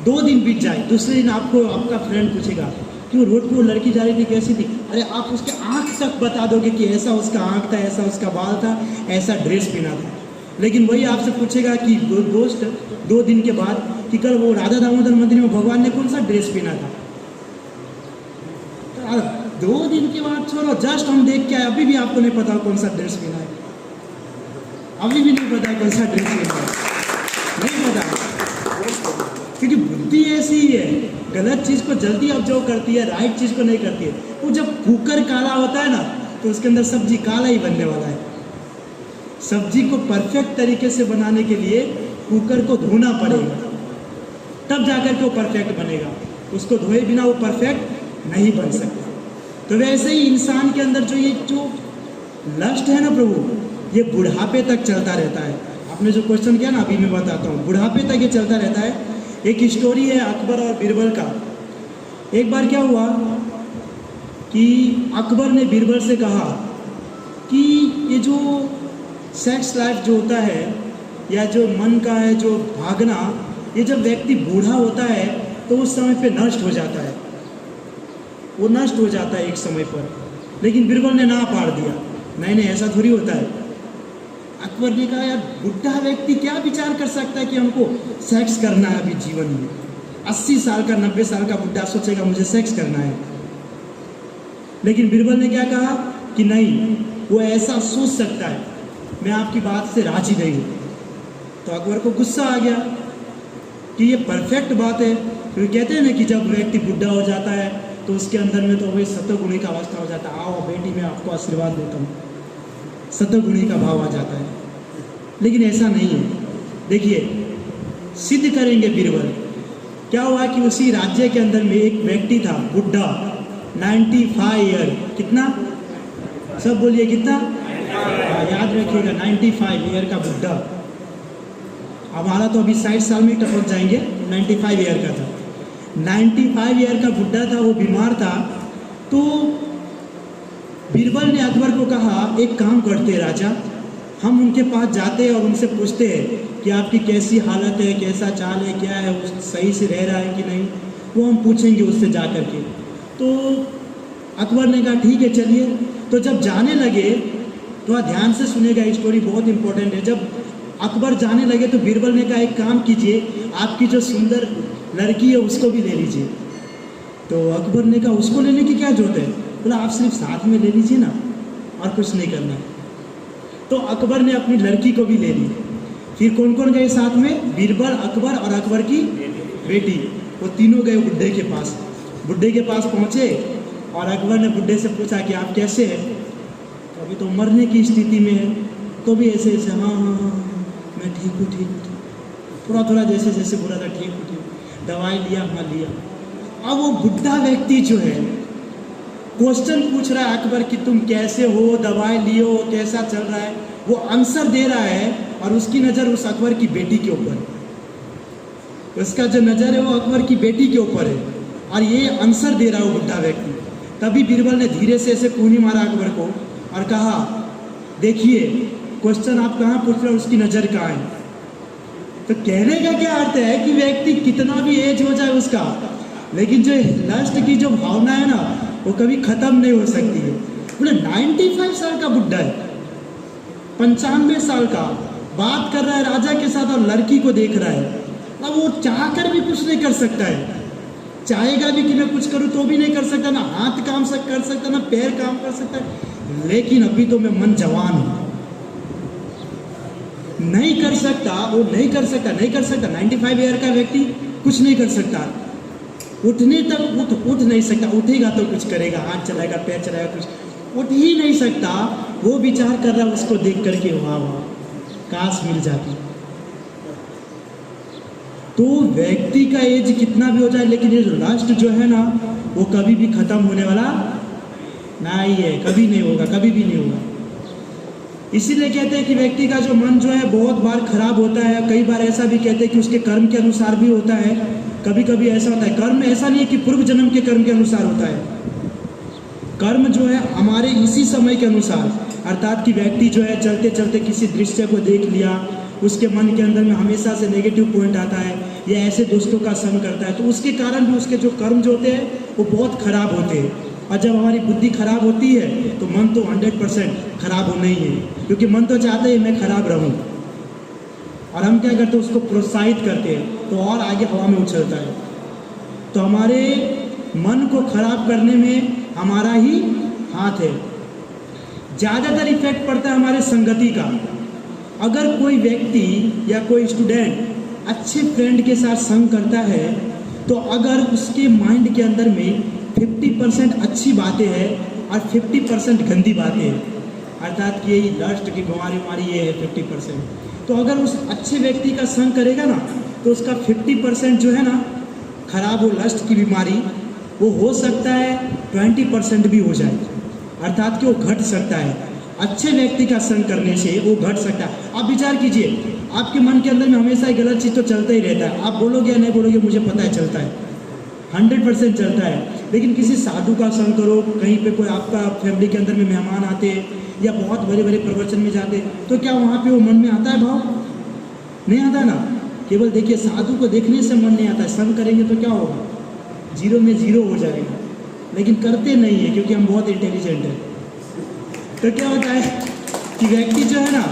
2 दिन बीत जाए, दूसरे दिन आपको आपका फ्रेंड पूछेगा कि वो रोड पे वो लड़की जा रही थी कैसी थी, अरे आप उसके आँख तक बता दोगे कि ऐसा उसका आँख था, ऐसा उसका बाल था, ऐसा ड्रेस पहना था। लेकिन वही आपसे पूछेगा कि दोस्त 2 दिन के बाद कि कल वो राधा दामोदर मंदिर में भगवान ने कौन सा ड्रेस पहना था। 2 दिन के बाद छोड़ो, जस्ट हम देख के आए, अभी भी आपको नहीं पता कौन सा ड्रेस पहना है, अभी भी नहीं पता कौन सा ड्रेस पहना है, नहीं पता, क्योंकि बुद्धि ऐसी ही है, गलत चीज़ को जल्दी ऑब्जर्व करती है, राइट चीज़ को नहीं करती है। वो जब कुकर काला होता है ना तो उसके अंदर सब्जी काला ही बनने वाला है। सब्जी को परफेक्ट तरीके से बनाने के लिए कुकर को धोना पड़ेगा, तब जाकर के वो परफेक्ट बनेगा, उसको धोए बिना वो परफेक्ट नहीं बन सकता। तो वैसे ही इंसान के अंदर जो लस्ट है ना प्रभु, ये बुढ़ापे तक चलता रहता है। आपने जो क्वेश्चन किया ना, अभी मैं बताता हूँ, बुढ़ापे तक ये चलता रहता है। एक स्टोरी है अकबर और बीरबल का। एक बार क्या हुआ कि अकबर ने बीरबल से कहा कि ये जो सेक्स लाइफ जो होता है या जो मन का है जो भागना, ये जब व्यक्ति बूढ़ा होता है तो उस समय पे नष्ट हो जाता है, वो नष्ट हो जाता है एक समय पर। लेकिन बीरबल ने ना पाड़ दिया, नहीं ऐसा थोड़ी होता है। अकबर ने कहा यार बुढ़ा व्यक्ति क्या विचार कर सकता है कि हमको सेक्स करना है अभी जीवन में। 80 साल का 90 साल का बुढ़ा सोचेगा मुझे सेक्स करना है। लेकिन बीरबल ने क्या कहा कि नहीं, वो ऐसा सोच सकता है, मैं आपकी बात से राजी नहीं हूँ। तो अकबर को गुस्सा आ गया कि ये परफेक्ट बात है। क्योंकि कहते हैं ना कि जब व्यक्ति बुढ़ा हो जाता है तो उसके अंदर में तो वही सतगुणी का अवस्था हो जाता है। आओ बेटी मैं आपको आशीर्वाद देता हूँ, सतगुणी का भाव आ जाता है। लेकिन ऐसा नहीं है। देखिए सिद्ध करेंगे बीरबल। क्या हुआ कि उसी राज्य के अंदर में एक व्यक्ति था बुढ़ा, 95 ईयर। कितना? सब बोलिए कितना? याद रखिएगा 95 ईयर का बुढ़ा। हमारा तो अभी 60 साल में टपक जाएंगे। 95 ईयर का था। 95 ईयर का बुढ़ा था, वो बीमार था। तो बीरबल ने अकबर को कहा एक काम करते राजा, हम उनके पास जाते हैं और उनसे पूछते हैं कि आपकी कैसी हालत है, कैसा चाल है, क्या है, वो सही से रह रहा है कि नहीं, वो हम पूछेंगे उससे जा कर के। तो अकबर ने कहा ठीक है चलिए। तो जब जाने लगे, थोड़ा ध्यान से सुनेगा, स्टोरी बहुत इंपॉर्टेंट है। जब अकबर जाने लगे तो बीरबल ने कहा एक काम कीजिए, आपकी जो सुंदर लड़की है उसको भी ले लीजिए। तो अकबर ने कहा उसको लेने की क्या जरूरत है? बोला आप सिर्फ साथ में ले लीजिए ना, और कुछ नहीं करना है। तो अकबर ने अपनी लड़की को भी ले ली। फिर कौन कौन गए साथ में? बीरबल, अकबर और अकबर की बेटी। वो तीनों गए बुड्ढे के पास। बुड्ढे के पास पहुँचे और अकबर ने बुड्ढे से पूछा कि आप कैसे हैं? तो अभी तो मरने की स्थिति में है। तो भी ऐसे ऐसे हाँ हाँ हाँ मैं ठीक हूँ ठीक हूँ। थोड़ा थोड़ा जैसे जैसे बोला था ठीक हूँ ठीक। दवाई लिया? हाँ लिया। अब वो बुढ़ा व्यक्ति जो है क्वेश्चन पूछ रहा है अकबर कि तुम कैसे हो, दवाई लियो, कैसा चल रहा है, वो आंसर दे रहा है और उसकी नज़र उस अकबर की बेटी के ऊपर है। उसका जो नज़र है वो अकबर की बेटी के ऊपर है और ये आंसर दे रहा है वो बुढ़ा व्यक्ति। तभी बीरबल ने धीरे से ऐसे कूनी मारा अकबर को और कहा देखिए क्वेश्चन आप कहाँ पूछ रहे हो, उसकी नज़र कहाँ है। तो कहने का क्या अर्थ है कि व्यक्ति कितना भी एज हो जाए उसका, लेकिन जो लस्ट की जो भावना है ना वो कभी खत्म नहीं हो सकती है। बोले 95 साल का बुढ़ा है, 95 साल का, बात कर रहा है राजा के साथ और लड़की को देख रहा है। अब वो चाह कर भी कुछ नहीं कर सकता है, चाहेगा भी कि मैं कुछ करूं तो भी नहीं कर सकता, ना हाथ काम कर सकता, ना पैर काम कर सकता है। लेकिन अभी तो मैं मन जवान हूं, नहीं कर सकता, वो नहीं कर सकता, नहीं कर सकता। 95 ईयर का व्यक्ति कुछ नहीं कर सकता, उठने तक उठ नहीं सकता। उठेगा तो कुछ करेगा, हाथ चलाएगा, पैर चलाएगा, कुछ उठ ही नहीं सकता। वो विचार कर रहा है उसको देख करके वाह वाह काश मिल जाती। तो व्यक्ति का एज कितना भी हो जाए, लेकिन ये लास्ट जो है ना वो कभी भी खत्म होने वाला नहीं है, कभी नहीं होगा, कभी भी नहीं होगा। इसीलिए कहते हैं कि व्यक्ति का जो मन जो है बहुत बार खराब होता है। कई बार ऐसा भी कहते हैं कि उसके कर्म के अनुसार भी होता है। कभी कभी ऐसा होता है, कर्म ऐसा नहीं है कि पूर्व जन्म के कर्म के अनुसार होता है। कर्म जो है हमारे इसी समय के अनुसार, अर्थात कि व्यक्ति जो है चलते चलते किसी दृश्य को देख लिया, उसके मन के अंदर में हमेशा से नेगेटिव पॉइंट आता है या ऐसे दोस्तों का संग करता है, तो उसके कारण भी उसके जो कर्म जो होते हैं वो बहुत खराब होते हैं। और जब हमारी बुद्धि खराब होती है तो मन तो 100% खराब होना ही है, क्योंकि मन तो चाहता है मैं खराब रहूं, और हम क्या करते हैं उसको प्रोत्साहित करते हैं तो और आगे हवा में उछलता है। तो हमारे मन को खराब करने में हमारा ही हाथ है। ज़्यादातर इफेक्ट पड़ता है हमारे संगति का। अगर कोई व्यक्ति या कोई स्टूडेंट अच्छे फ्रेंड के साथ संग करता है तो अगर उसके माइंड के अंदर में 50% अच्छी बातें हैं और 50% गंदी बातें हैं, अर्थात कि यही लस्ट की बीमारी ये है 50%, तो अगर उस अच्छे व्यक्ति का संग करेगा ना तो उसका 50% जो है ना खराब हो लस्ट की बीमारी, वो हो सकता है 20% भी हो जाए, अर्थात कि वो घट सकता है। अच्छे व्यक्ति का संग करने से वो घट सकता है। आप विचार कीजिए, आपके मन के अंदर में हमेशा एक गलत चीज़ तो चलता ही रहता है। आप बोलोगे या नहीं बोलोगे मुझे पता है, चलता है, 100% चलता है। लेकिन किसी साधु का संग करो, कहीं पे कोई आपका फैमिली के अंदर में मेहमान आते हैं या बहुत बड़े बड़े प्रवचन में जाते हैं, तो क्या वहाँ पे वो मन में आता है भाव? नहीं आता ना। केवल देखिए साधु को देखने से मन नहीं आता है, संग करेंगे तो क्या होगा? 0 में 0 हो जाएगा। लेकिन करते नहीं है क्योंकि हम बहुत इंटेलिजेंट हैं। तो क्या होता है कि व्यक्ति जो है ना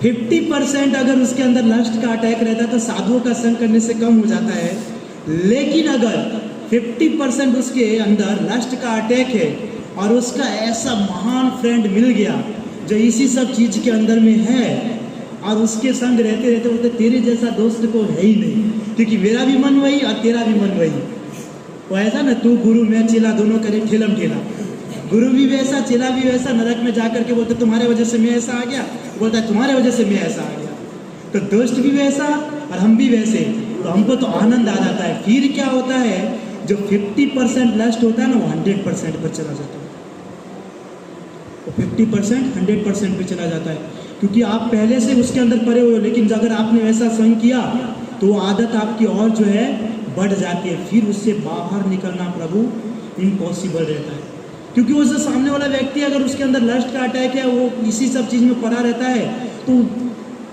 50% अगर उसके अंदर लस्ट का अटैक रहता है तो साधुओं का संग करने से कम हो जाता है। लेकिन अगर 50% उसके अंदर लस्ट का अटैक है और उसका ऐसा महान फ्रेंड मिल गया जो इसी सब चीज़ के अंदर में है, और उसके संग रहते रहते बोलते तेरे जैसा दोस्त को है ही नहीं, क्योंकि मेरा भी मन वही और तेरा भी मन वही। वो ऐसा ना, तू गुरु मैं चेला दोनों करे ठेलम ठेला, गुरु भी वैसा चेला भी वैसा, नरक में जाकर के बोलते तुम्हारे वजह से मैं ऐसा आ गया, बोलता है तुम्हारे वजह से मैं ऐसा आ गया। तो दोस्त भी वैसा और हम भी वैसे, तो हमको तो आनंद आ जाता है। फिर क्या होता है, जो 50% लस्ट होता है ना, वो 100% पर चला जाता है। वो 50% 100% पे चला जाता है, क्योंकि आप पहले से उसके अंदर पड़े हुए हो। लेकिन अगर आपने वैसा संग किया तो वो आदत आपकी और जो है बढ़ जाती है। फिर उससे बाहर निकलना प्रभु इम्पॉसिबल रहता है, क्योंकि वो जो सामने वाला व्यक्ति अगर उसके अंदर लस्ट का अटैक है, वो इसी सब चीज़ में पड़ा रहता है, तो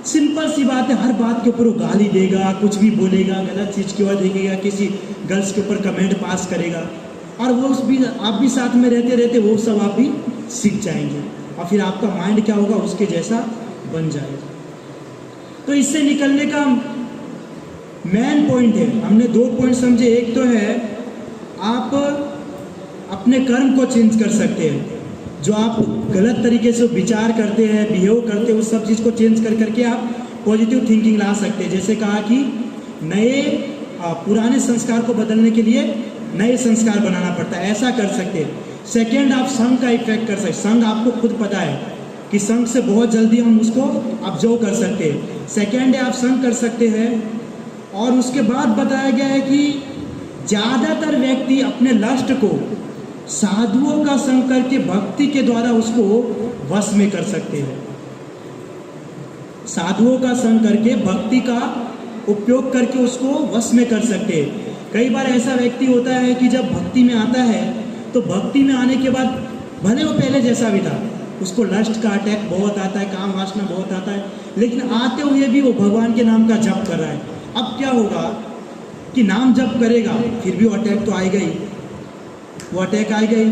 सिंपल सी बात है, हर बात के ऊपर वो गाली देगा, कुछ भी बोलेगा, गलत चीज़ की ओर देखेगा, किसी गर्ल्स के ऊपर कमेंट पास करेगा, और वो उस भी आप भी साथ में रहते रहते वो सब आप भी सीख जाएंगे, और फिर आपका माइंड क्या होगा, उसके जैसा बन जाएगा। तो इससे निकलने का मेन पॉइंट है, हमने 2 पॉइंट समझे। एक तो है आप अपने कर्म को चेंज कर सकते हैं, जो आप गलत तरीके से विचार करते हैं, बिहेव करते हैं, उस सब चीज़ को चेंज कर करके आप पॉजिटिव थिंकिंग ला सकते हैं। जैसे कहा कि पुराने संस्कार को बदलने के लिए नए संस्कार बनाना पड़ता है, ऐसा कर सकते हैं। सेकेंड, आप संघ का इफेक्ट कर सकते हैं। संघ आपको खुद पता है कि संघ से बहुत जल्दी हम उसको ऑब्जर्व कर सकते हैं। सेकेंड है, आप संघ कर सकते हैं। और उसके बाद बताया गया है कि ज़्यादातर व्यक्ति अपने लस्ट को साधुओं का संग करके भक्ति के द्वारा उसको वश में कर सकते हैं। साधुओं का संग करके भक्ति का उपयोग करके उसको वश में कर सकते हैं। कई बार ऐसा व्यक्ति होता है कि जब भक्ति में आता है, तो भक्ति में आने के बाद भले वो पहले जैसा भी था, उसको लस्ट का अटैक बहुत आता है, काम वासना बहुत आता है, लेकिन आते हुए भी वो भगवान के नाम का जप कर रहा है। अब क्या होगा कि नाम जप करेगा, फिर भी वो अटैक तो आएगा ही। वो अटैक आ गई,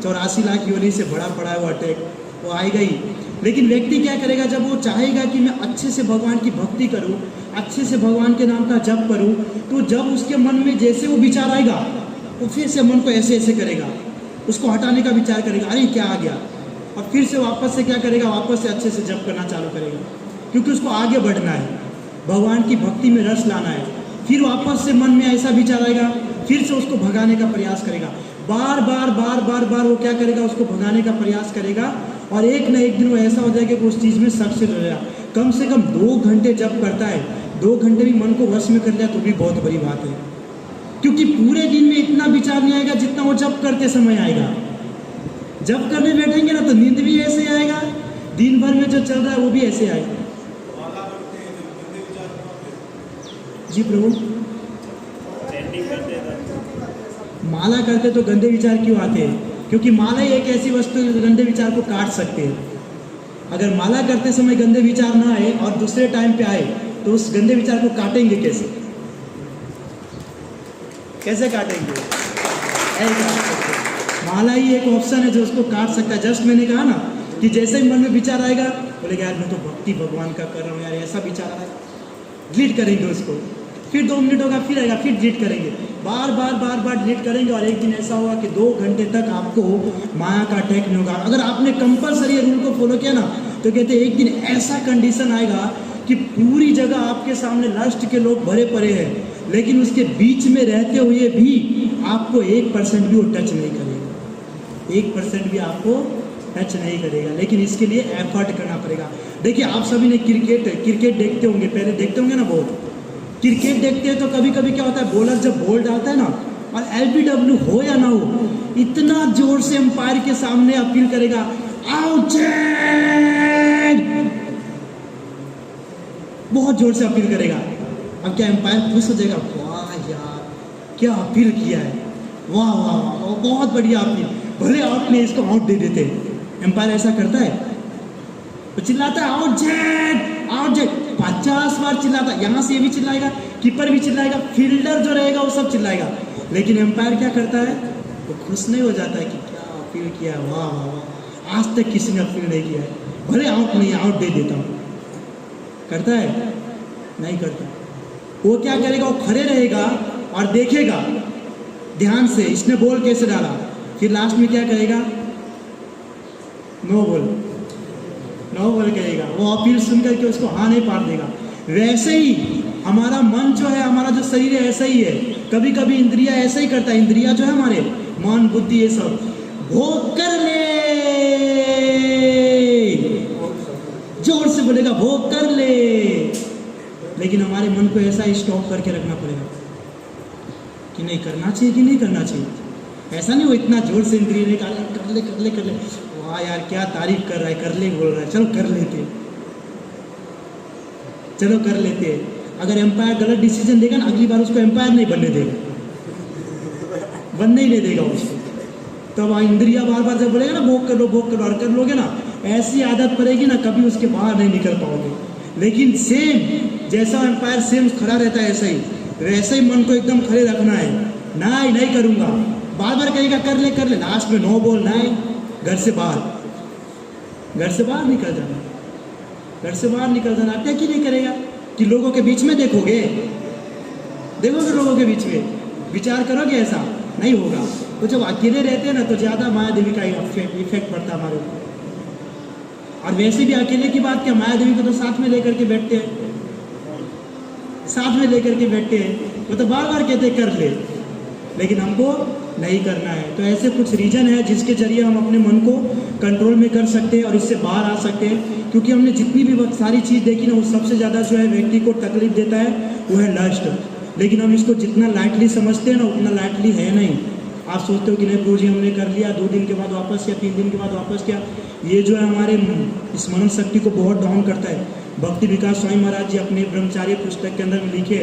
84 लाख योनि से बड़ा पड़ा है वो अटैक, वो आएगा ही। लेकिन व्यक्ति क्या करेगा, जब वो चाहेगा कि मैं अच्छे से भगवान की भक्ति करूं, अच्छे से भगवान के नाम का जप करूं, तो जब उसके मन में जैसे वो विचार आएगा, वो फिर से मन को ऐसे ऐसे करेगा, उसको हटाने का विचार करेगा, अरे क्या आ गया, और फिर से वापस से क्या करेगा, वापस से अच्छे से जप करना चालू करेगा, क्योंकि उसको आगे बढ़ना है, भगवान की भक्ति में रस लाना है। फिर वापस से मन में ऐसा विचार आएगा, फिर से उसको भगाने का प्रयास करेगा, बार बार बार बार बार वो क्या करेगा, उसको भगाने का प्रयास करेगा, और एक न एक दिन वो ऐसा हो जाएगा कि उस चीज़ में सक्सेस हो जाएगा। कम से कम 2 घंटे जप करता है, 2 घंटे भी मन को वश में कर लिया तो भी बहुत बड़ी बात है, क्योंकि पूरे दिन में इतना विचार नहीं आएगा जितना वो जप करते समय आएगा। जप करने बैठेंगे ना तो नींद भी ऐसे आएगा, दिन भर में जो चल रहा है वो भी ऐसे आएगा। जी प्रभु, माला करते तो गंदे विचार क्यों आते हैं? क्योंकि माला ही एक ऐसी वस्तु है जो गंदे विचार को काट सकते हैं। अगर माला करते समय गंदे विचार ना आए और दूसरे टाइम पे आए, तो उस गंदे विचार को काटेंगे कैसे? कैसे काटेंगे? माला ही एक ऑप्शन है जो उसको काट सकता है। जस्ट मैंने कहा ना कि जैसे ही मन में विचार आएगा, बोलेगा यार मैं तो भक्ति भगवान का कर रहा हूँ यार, ऐसा विचार आ रहा है, डिलीट करेंगे उसको। फिर 2 मिनट होगा, फिर आएगा, फिर डिलीट करेंगे, बार बार बार बार डिलीट करेंगे, और एक दिन ऐसा होगा कि 2 घंटे तक आपको माया का अटैक नहीं होगा। अगर आपने कंपलसरी रूल को फॉलो किया ना, तो कहते हैं एक दिन ऐसा कंडीशन आएगा कि पूरी जगह आपके सामने लस्ट के लोग भरे पड़े हैं, लेकिन उसके बीच में रहते हुए भी आपको 1% भी वो टच नहीं करेगा, 1% भी आपको टच नहीं करेगा। लेकिन इसके लिए एफर्ट करना पड़ेगा। देखिए, आप सभी ने क्रिकेट देखते होंगे, पहले देखते होंगे ना बहुत। क्रिकेट देखते हैं तो कभी कभी क्या होता है, बॉलर जब बॉल डालता है ना, और LBW हो या ना हो, इतना जोर से अंपायर के सामने अपील करेगा, आउट, बहुत जोर से अपील करेगा। अब क्या अंपायर खुश हो जाएगा, वाह यार क्या अपील किया है, वाह वाह वाह, बहुत बढ़िया अपील, भले आपने इसको आउट दे देते। अंपायर ऐसा करता है तो चिल्लाता है आउट जेट, आउट जेट, 50 बार चिल्लाता है। यहाँ से ये भी चिल्लाएगा, कीपर भी चिल्लाएगा, फील्डर जो रहेगा वो सब चिल्लाएगा, लेकिन एम्पायर क्या करता है, वो खुश नहीं हो जाता है कि क्या अपील किया है, वाह वाह वाह, आज तक किसी ने अपील नहीं किया है, भले आउट नहीं, आउट दे देता हूँ। करता है? नहीं करता। वो क्या करेगा, वो खड़े रहेगा और देखेगा ध्यान से इसने बॉल कैसे डाला, फिर लास्ट में क्या करेगा, नो बॉल, नो बोल करेगा, वो अपील सुन करके उसको हाँ नहीं पार देगा। वैसे ही हमारा मन जो है, हमारा जो शरीर है ऐसा ही है। कभी कभी इंद्रिया ऐसा ही करता है, इंद्रिया जो है हमारे मन बुद्धि ये सब भोग कर ले, जोर से बोलेगा भोग कर ले, लेकिन हमारे मन को ऐसा ही स्टॉप करके रखना पड़ेगा कि नहीं करना चाहिए कि नहीं करना चाहिए। ऐसा नहीं वो इतना जोर से इंद्रिय निकाले कर ले कर ले कर ले, वाह यार क्या तारीफ कर रहा है, कर ले बोल रहा है, चलो कर लेते, चलो कर लेते। अगर एम्पायर गलत डिसीजन लेगा ना, अगली बार उसको एम्पायर नहीं बनने देगा, बनने ही नहीं देगा उसको। तब तो इंद्रिया बार बार जब बोलेगा ना भोग कर लो भोग कर लो, और कर लोगे ना, ऐसी आदत पड़ेगी ना कभी उसके बाहर नहीं निकल पाओगे। लेकिन सेम जैसा एम्पायर सेम खड़ा रहता है, ऐसा ही वैसे ही मन को एकदम खड़े रखना है। नहीं करूँगा, बार बार कहेगा कर ले, लास्ट में नो बोल, नहीं, घर से बाहर निकल जाना, घर से बाहर निकल जाना। क्या कि नहीं करेगा कि लोगों के बीच में देखोगे लोगों के बीच में विचार करोगे, ऐसा नहीं होगा। तो जब अकेले रहते हैं ना तो ज़्यादा माया देवी का इफेक्ट पड़ता है हमारे ऊपर। और वैसे भी अकेले की बात क्या, माया देवी को तो साथ में लेकर के बैठते हैं, वो तो बार बार कहते कर ले, लेकिन हमको नहीं करना है। तो ऐसे कुछ रीजन है जिसके जरिए हम अपने मन को कंट्रोल में कर सकते हैं और इससे बाहर आ सकते हैं। क्योंकि हमने जितनी भी सारी चीज़ देखी ना, वो सबसे ज़्यादा जो है व्यक्ति को तकलीफ देता है वो है लस्ट। लेकिन हम इसको जितना लाइटली समझते हैं ना, उतना लाइटली है नहीं। आप सोचते हो कि नहीं प्रभु जी हमने कर लिया, 2 दिन के बाद वापस किया, 3 दिन के बाद वापस किया, ये जो है हमारे स्मरण शक्ति को बहुत डाउन करता है। भक्ति विकास स्वामी महाराज जी अपने ब्रह्मचार्य पुस्तक के अंदर में लिखे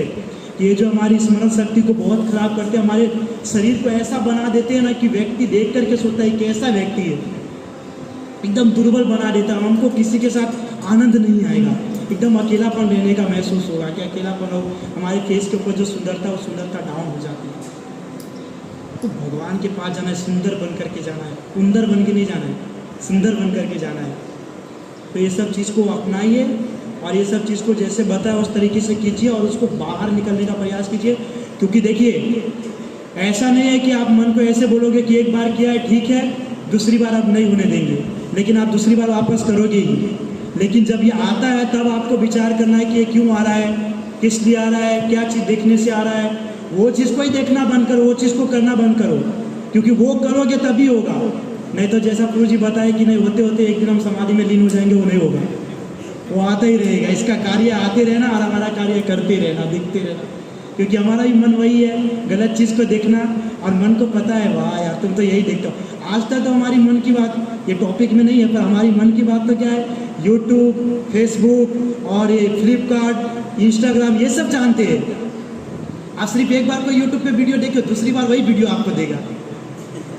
कि ये जो हमारी स्मरण शक्ति को बहुत खराब करते हैं, हमारे शरीर को ऐसा बना देते हैं ना कि व्यक्ति देख करके सोचता है कैसा व्यक्ति है, एकदम दुर्बल बना देता है। हमको किसी के साथ आनंद नहीं आएगा, एकदम अकेलापन रहने का महसूस होगा कि अकेलापन हो, हमारे फेस के ऊपर जो सुंदरता वो सुंदरता डाउन हो जाती है। तो भगवान के पास जाना है, सुंदर बन करके जाना है, सुंदर बन के नहीं जाना है, सुंदर बन करके जाना है। तो ये सब चीज़ को अपनाइए और ये सब चीज़ को जैसे बताया उस तरीके से कीजिए और उसको बाहर निकलने का प्रयास कीजिए। क्योंकि देखिए ऐसा नहीं है कि आप मन को ऐसे बोलोगे कि एक बार किया है ठीक है, दूसरी बार आप नहीं होने देंगे, लेकिन आप दूसरी बार वापस करोगे ही। लेकिन जब ये आता है तब आपको विचार करना है कि ये क्यों आ रहा है, किस लिए आ रहा है, क्या चीज़ देखने से आ रहा है। वो चीज़ को ही देखना बंद करो, वो चीज़ को करना बंद करो, क्योंकि वो करोगे तभी होगा। नहीं तो जैसा प्रभु जी बताए कि नहीं होते होते एक दिन हम समाधि में लीन हो जाएंगे, वो नहीं होगा, वो आता ही रहेगा। इसका कार्य आते रहना और हमारा कार्य करते रहना, दिखते रहना। क्योंकि हमारा भी मन वही है, गलत चीज़ को देखना, और मन को पता है वाह यार तुम तो यही देखते हो। आज तक तो हमारी मन की बात ये टॉपिक में नहीं है, पर हमारी मन की बात तो क्या है, यूट्यूब, फेसबुक और ये फ्लिपकार्ट, इंस्टाग्राम, ये सब जानते हैं। आप सिर्फ एक बार कोई यूट्यूब पे वीडियो देखो, दूसरी बार वही वीडियो आपको देगा।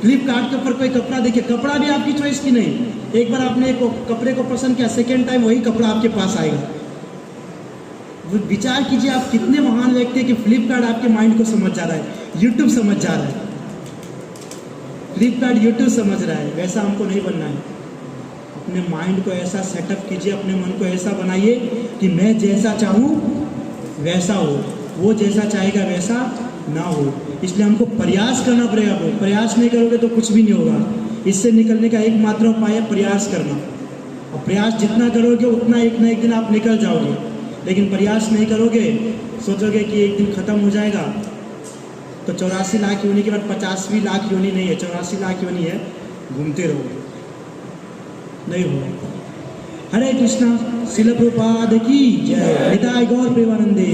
फ्लिपकार्ट के ऊपर कोई कपड़ा देखिए, कपड़ा भी आपकी चॉइस की नहीं, एक बार आपने एक कपड़े को पसंद किया, सेकेंड टाइम वही कपड़ा आपके पास आएगा। विचार कीजिए आप कितने महान व्यक्ति हैं कि फ्लिपकार्ट आपके माइंड को समझ जा रहा है, यूट्यूब समझ जा रहा है, फ्लिपकार्ट यूट्यूब समझ रहा है। वैसा हमको नहीं बनना है। अपने माइंड को ऐसा सेटअप कीजिए, अपने मन को ऐसा बनाइए कि मैं जैसा चाहूँ वैसा हो, वो जैसा चाहेगा वैसा ना हो। इसलिए हमको प्रयास करना पड़ेगा। प्रयास नहीं करोगे तो कुछ भी नहीं होगा। इससे निकलने का एकमात्र उपाय है प्रयास करना, और प्रयास जितना करोगे उतना एक ना एक दिन आप निकल जाओगे। लेकिन प्रयास नहीं करोगे, सोचोगे कि एक दिन ख़त्म हो जाएगा, तो 84 लाख योनि के बाद 50वीं लाख योनि नहीं है, 84 लाख योनि है, घूमते रहोगे, नहीं होगा। हरे कृष्णा, शिल प्रभुपाद की जय। निताय गौर प्रेमानंदे।